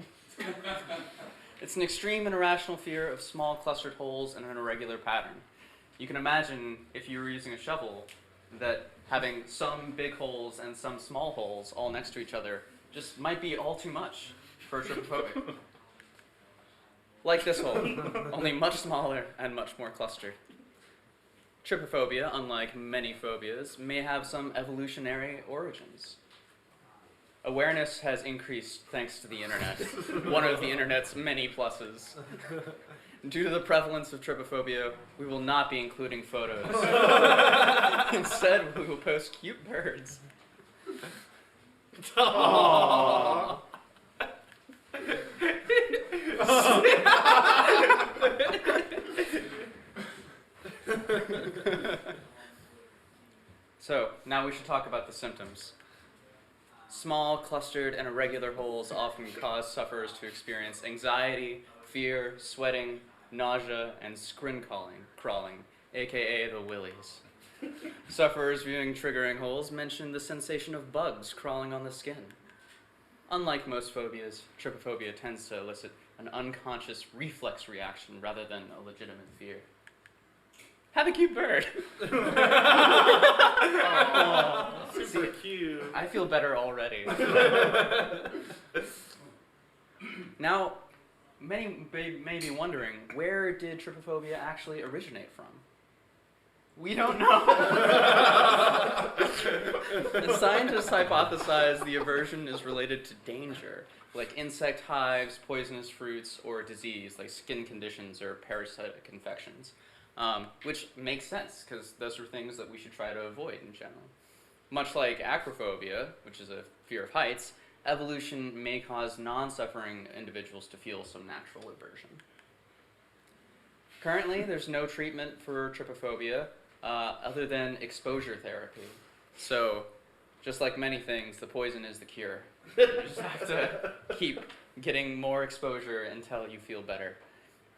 It's an extreme and irrational fear of small clustered holes in an irregular pattern. You can imagine, if you were using a shovel, that having some big holes and some small holes all next to each other just might be all too much for a trypophobic. Like this hole, only much smaller and much more clustered. Trypophobia, unlike many phobias, may have some evolutionary origins. Awareness has increased thanks to the internet, one of the internet's many pluses. Due to the prevalence of trypophobia, we will not be including photos. Instead, we will post cute birds. Aww. So, now we should talk about the symptoms. Small, clustered, and irregular holes often cause sufferers to experience anxiety, fear, sweating, nausea, and scrin crawling, aka the willies. Sufferers viewing triggering holes mention the sensation of bugs crawling on the skin. Unlike most phobias, trypophobia tends to elicit an unconscious reflex reaction rather than a legitimate fear. Have a cute bird. Aww, super cute. I feel better already. Now, many may be wondering, where did trypophobia actually originate from? We don't know. The scientists hypothesize the aversion is related to danger, like insect hives, poisonous fruits, or disease, like skin conditions or parasitic infections. Which makes sense, because those are things that we should try to avoid in general. Much like acrophobia, which is a fear of heights, evolution may cause non-suffering individuals to feel some natural aversion. Currently, there's no treatment for trypophobia other than exposure therapy. So, just like many things, the poison is the cure. You just have to keep getting more exposure until you feel better.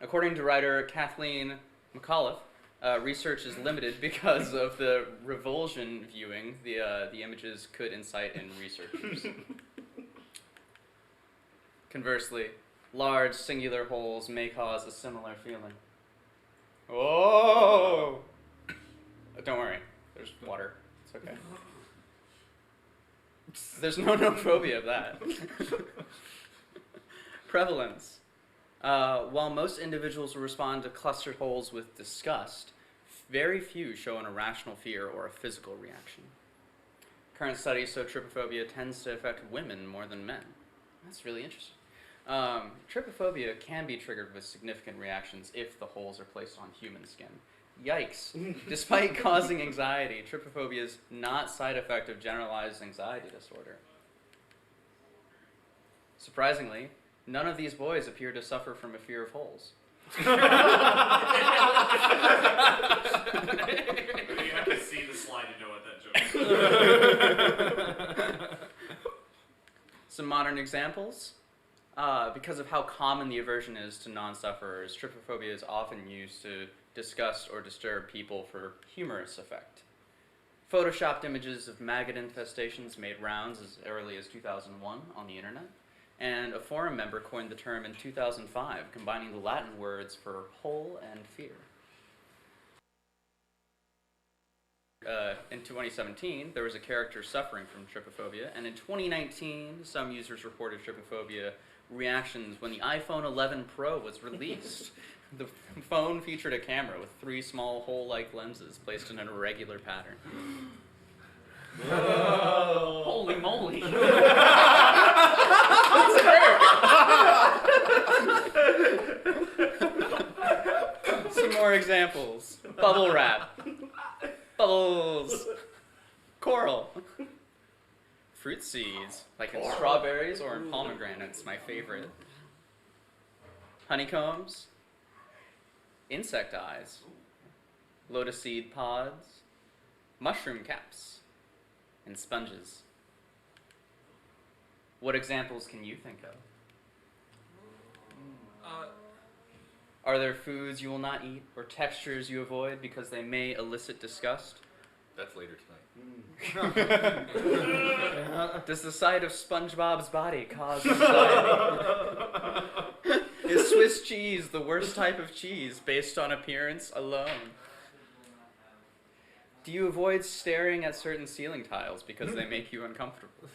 According to writer Kathleen McAuliffe, research is limited because of the revulsion viewing the images could incite in researchers. Conversely, large singular holes may cause a similar feeling. Oh! Don't worry, there's water. It's okay. There's no phobia of that. Prevalence. While most individuals will respond to clustered holes with disgust, very few show an irrational fear or a physical reaction. Current studies show trypophobia tends to affect women more than men. That's really interesting. Trypophobia can be triggered with significant reactions if the holes are placed on human skin. Yikes. Despite causing anxiety, trypophobia is not side effect of generalized anxiety disorder. Surprisingly, none of these boys appear to suffer from a fear of holes. You have to see the slide to know what that joke is. Some modern examples. Because of how common the aversion is to non-sufferers, trypophobia is often used to disgust or disturb people for humorous effect. Photoshopped images of maggot infestations made rounds as early as 2001 on the internet, and a forum member coined the term in 2005, combining the Latin words for hole and fear. In 2017, there was a character suffering from trypophobia, and in 2019, some users reported trypophobia reactions when the iPhone 11 Pro was released. The phone featured a camera with 3 small hole-like lenses placed in an irregular pattern. Whoa. Holy moly! Some more examples. Bubble wrap. Bubbles. Coral. Fruit seeds, like in strawberries or in pomegranates, my favorite. Honeycombs. Insect eyes. Lotus seed pods. Mushroom caps. And sponges. What examples can you think of? Are there foods you will not eat or textures you avoid because they may elicit disgust? That's later tonight. Does the sight of SpongeBob's body cause anxiety? Is Swiss cheese the worst type of cheese based on appearance alone? Do you avoid staring at certain ceiling tiles because they make you uncomfortable?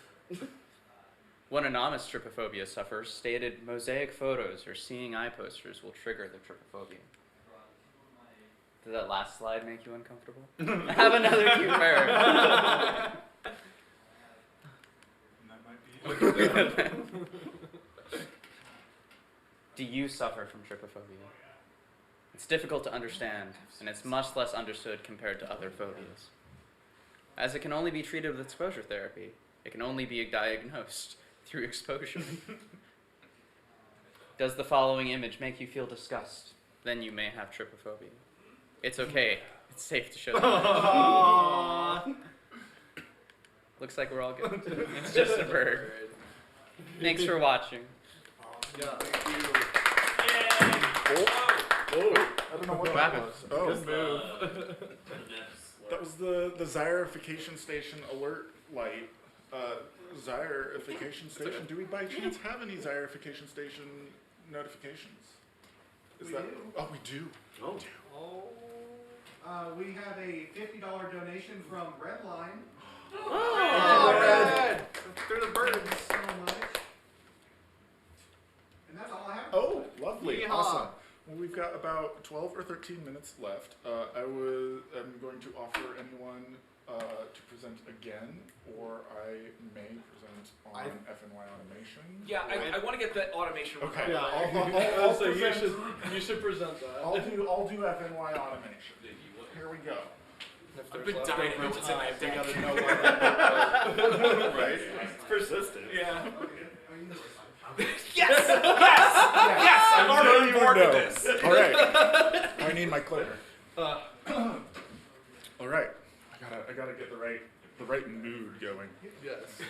One anonymous trypophobia sufferer stated mosaic photos or seeing eye posters will trigger the trypophobia. Did that last slide make you uncomfortable? Have another cute bird. That might be it. Do you suffer from trypophobia? It's difficult to understand, and it's much less understood compared to other phobias. As it can only be treated with exposure therapy, It can only be diagnosed through exposure. Does the following image make you feel disgust? Then you may have trypophobia. It's okay. It's safe to show them. Looks like we're all good. It's just a bird. Thanks for watching. Yeah. I don't know what that was. Oh, Good move. that was the Zyrification Station alert light. Zyrification Station. Do we by chance have any Zyrification Station notifications? Is that? Oh, we do. Oh. We have a $50 donation from Redline. Oh, Red! Through the birds. Thank you so much. And that's all I have. Oh, lovely. Yeehaw. Awesome. Well, we've got about 12 or 13 minutes left. I'm going to offer anyone to present again, or I may present on FNY Automation. Yeah, I want to get the automation one. Okay. Yeah, I'll so present, you should present that. I'll do FNY Automation. Here we go. I've been dying to know what's in that deck. gotta know what Right? It's persistent. Yeah. Yes! Yes! I'm already on board No. with this. All right. I need my clicker. All right. I gotta get the right mood going. Yes.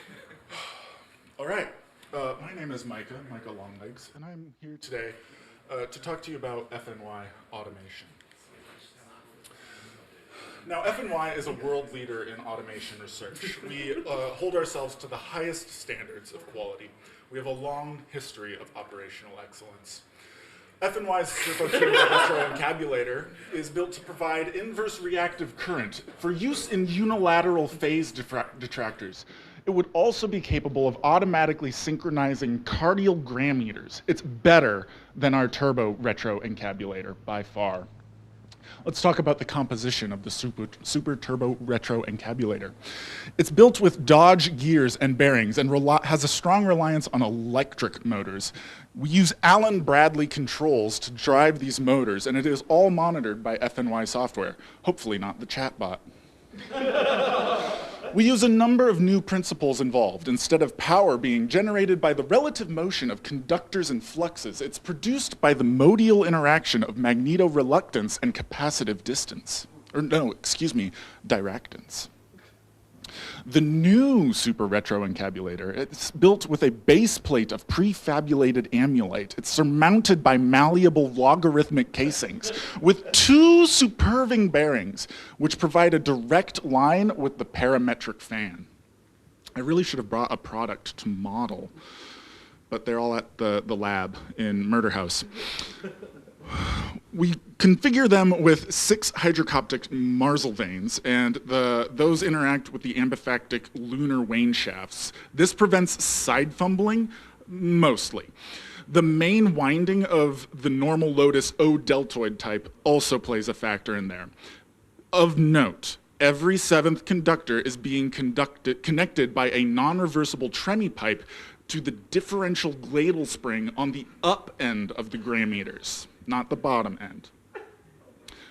All right. My name is Mikeh Longlegs, and I'm here today to talk to you about FNY automation. Now, FNY is a world leader in automation research. We hold ourselves to the highest standards of quality. We have a long history of operational excellence. FNY's Turbo encabulator is built to provide inverse reactive current for use in unilateral phase detractors. It would also be capable of automatically synchronizing cardiogram meters. It's better than our turbo retro encabulator by far. Let's talk about the composition of the Super Turbo Retro encabulator. It's built with Dodge gears and bearings and has a strong reliance on electric motors. We use Allen Bradley controls to drive these motors, and it is all monitored by FNY software. Hopefully not the chatbot. We use a number of new principles involved. Instead of power being generated by the relative motion of conductors and fluxes, it's produced by the modal interaction of magnetoreluctance and capacitive distance. Or no, excuse me, diractance. The new Super Retro encabulator, it's built with a base plate of prefabulated amulite. It's surmounted by malleable logarithmic casings with two superving bearings, which provide a direct line with the parametric fan. I really should have brought a product to model, but they're all at the lab in Murder House. We configure them with 6 hydrocoptic Marsal vanes, and those interact with the ambifactic lunar wane shafts. This prevents side fumbling, mostly. The main winding of the normal Lotus O-deltoid type also plays a factor in there. Of note, every 7th conductor is being connected by a non-reversible Tremi pipe to the differential gladle spring on the up end of the gram meters, not the bottom end.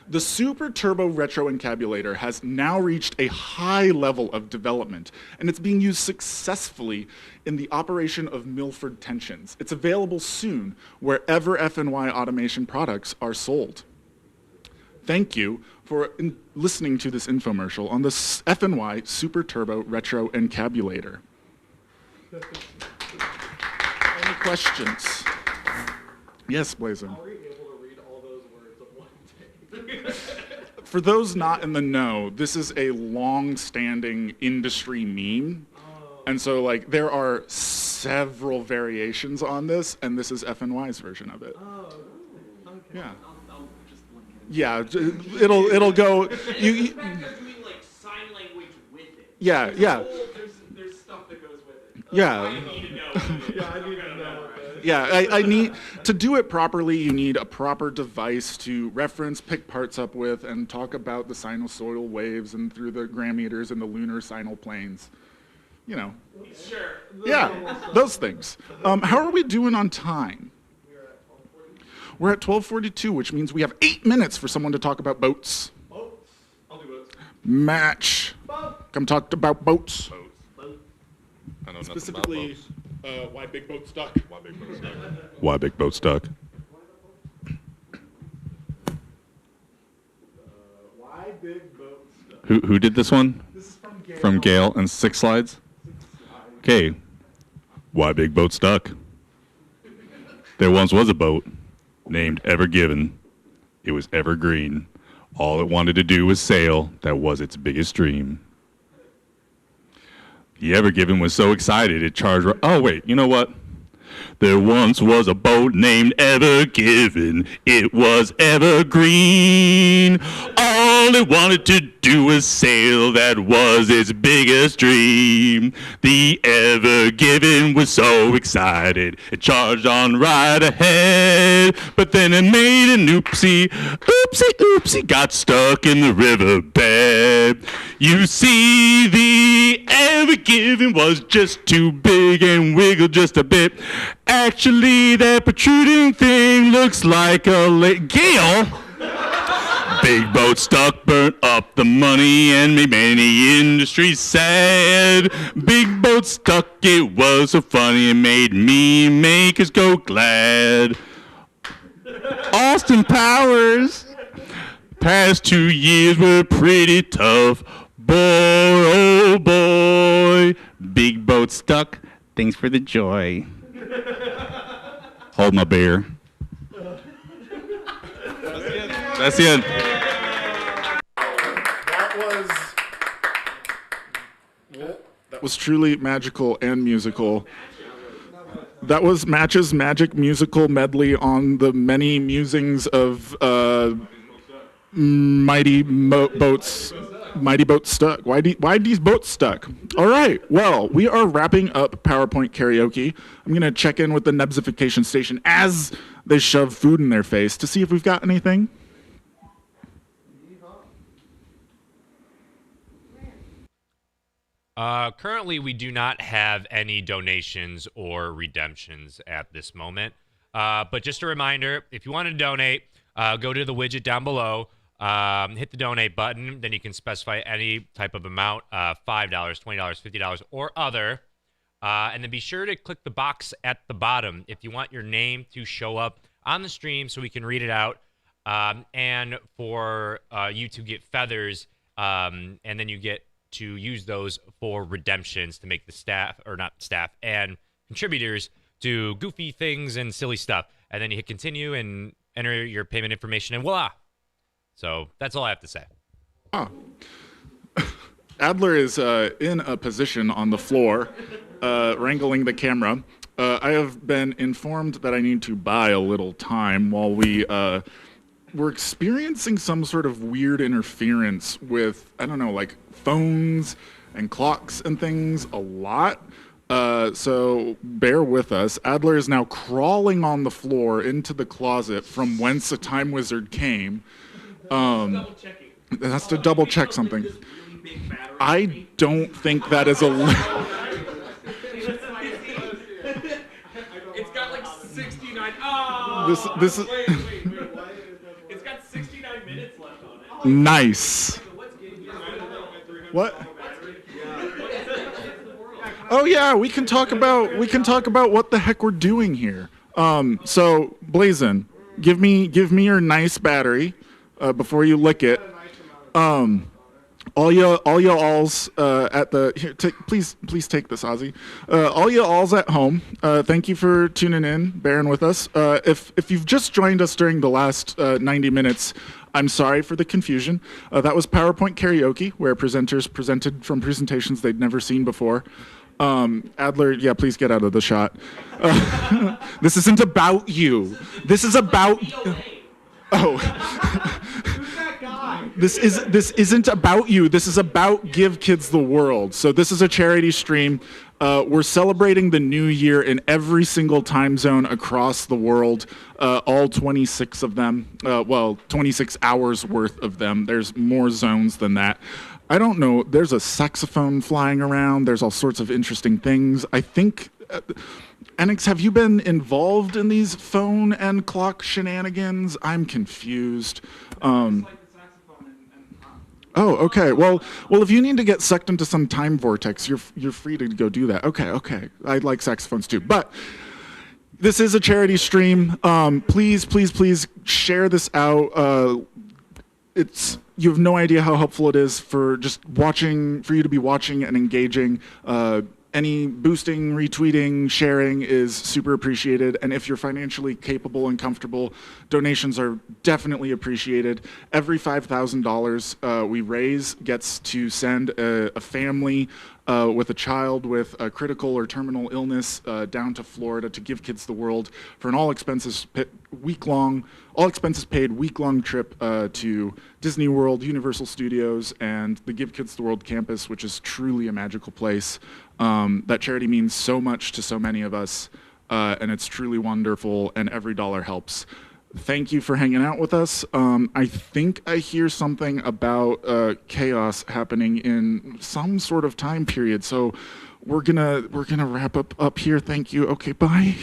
The Super Turbo Retro encabulator has now reached a high level of development, and it's being used successfully in the operation of Milford tensions. It's available soon wherever FNY automation products are sold. Thank you for listening to this infomercial on the FNY Super Turbo Retro encabulator. Any questions? Yes, Blazen. Are we able to read all those words at one take? For those not in the know, this is a long-standing industry meme. And so, like, there are several variations on this, and this is FNY's version of it. Oh, okay. Yeah. I'll just look at it. Yeah, it'll go. In fact, there's like sign language with it. Yeah, yeah. There's stuff that goes with it. Yeah. I need to know. Yeah, I need to know. Yeah, I need, to do it properly, you need a proper device to reference, pick parts up with, and talk about the sinusoidal waves and through the gram meters and the lunar sinal planes. You know. Sure. Yeah, those things. How are we doing on time? We're at 12:42, which means we have 8 minutes for someone to talk about boats. Boats? I'll do boats. Match. Boat. Come talk about boats. I know nothing Specifically, about boats. why big boat stuck? Why big boat stuck? Why big boat stuck? Why big boat stuck? Who did this one? This is from Gale. From Gale and 6 Slides. Okay. Why big boat stuck? There once was a boat named Ever Given. It was evergreen. All it wanted to do was sail. That was its biggest dream. The Ever Given was so excited it charged. Oh wait, you know what? There once was a boat named Ever Given. It was evergreen. All it wanted to do was sail. That was its biggest dream. The Ever Given was so excited it charged on right ahead. But then it made an oopsie. Oopsie, oopsie, got stuck in the riverbed. You see, the Ever Given was just too big and wiggled just a bit. Actually, that protruding thing looks like a Gale. Big boat stuck, burnt up the money, and made many industries sad. Big boat stuck, it was so funny, it made me makers go glad. Austin Powers. Past 2 years were pretty tough. Boy, oh boy. Big boat stuck. Thanks for the joy. Hold my beer. That's the end. That was truly magical and musical. That was Match's magic musical medley on the many musings of Mighty Boats Stuck. Why these boats stuck? All right, well, we are wrapping up PowerPoint karaoke. I'm going to check in with the Nebsification station as they shove food in their face to see if we've got anything. Currently, we do not have any donations or redemptions at this moment. But just a reminder, if you want to donate, go to the widget down below, hit the donate button, then you can specify any type of amount, $5, $20, $50, or other. And then be sure to click the box at the bottom if you want your name to show up on the stream so we can read it out, and for you to get feathers, and then you get to use those for redemptions to make the staff, or not staff, and contributors do goofy things and silly stuff. And then you hit continue and enter your payment information, and voila. So that's all I have to say. Adler is in a position on the floor, wrangling the camera. I have been informed that I need to buy a little time while we're experiencing some sort of weird interference with, I don't know, like phones and clocks and things a lot. So bear with us. Adler is now crawling on the floor into the closet from whence a time wizard came. That's to double check something. I don't think that is a... It's got like 69. This is... It's got 69 minutes left on it. Nice. What? Oh yeah, we can talk about what the heck we're doing here. So Blazen, give me your nice battery before you lick it. All y'all's at the here. Please take this, Ozzy. All y'all's at home. Thank you for tuning in, bearing with us. If you've just joined us during the last 90 minutes, I'm sorry for the confusion. That was PowerPoint karaoke, where presenters presented from presentations they'd never seen before. Adler, yeah, please get out of the shot. This isn't about you. This is about. Oh. This isn't about you. This is about Give Kids the World. So this is a charity stream. We're celebrating the new year in every single time zone across the world. All 26 of them. 26 hours worth of them. There's more zones than that. I don't know. There's a saxophone flying around. There's all sorts of interesting things. I think... Ennex, have you been involved in these phone and clock shenanigans? I'm confused. Oh, okay. Well, if you need to get sucked into some time vortex, you're free to go do that. Okay. I like saxophones too, but this is a charity stream. Please share this out. You have no idea how helpful it is for you to be watching and engaging. Any boosting, retweeting, sharing is super appreciated. And if you're financially capable and comfortable, donations are definitely appreciated. Every $5,000 we raise gets to send a family with a child with a critical or terminal illness down to Florida to Give Kids the World for an all expenses paid week-long trip to Disney World, Universal Studios, and the Give Kids the World campus, which is truly a magical place. That charity means so much to so many of us, and it's truly wonderful, and every dollar helps. Thank you for hanging out with us. I think I hear something about chaos happening in some sort of time period, so we're gonna wrap up here. Thank you. Okay, bye.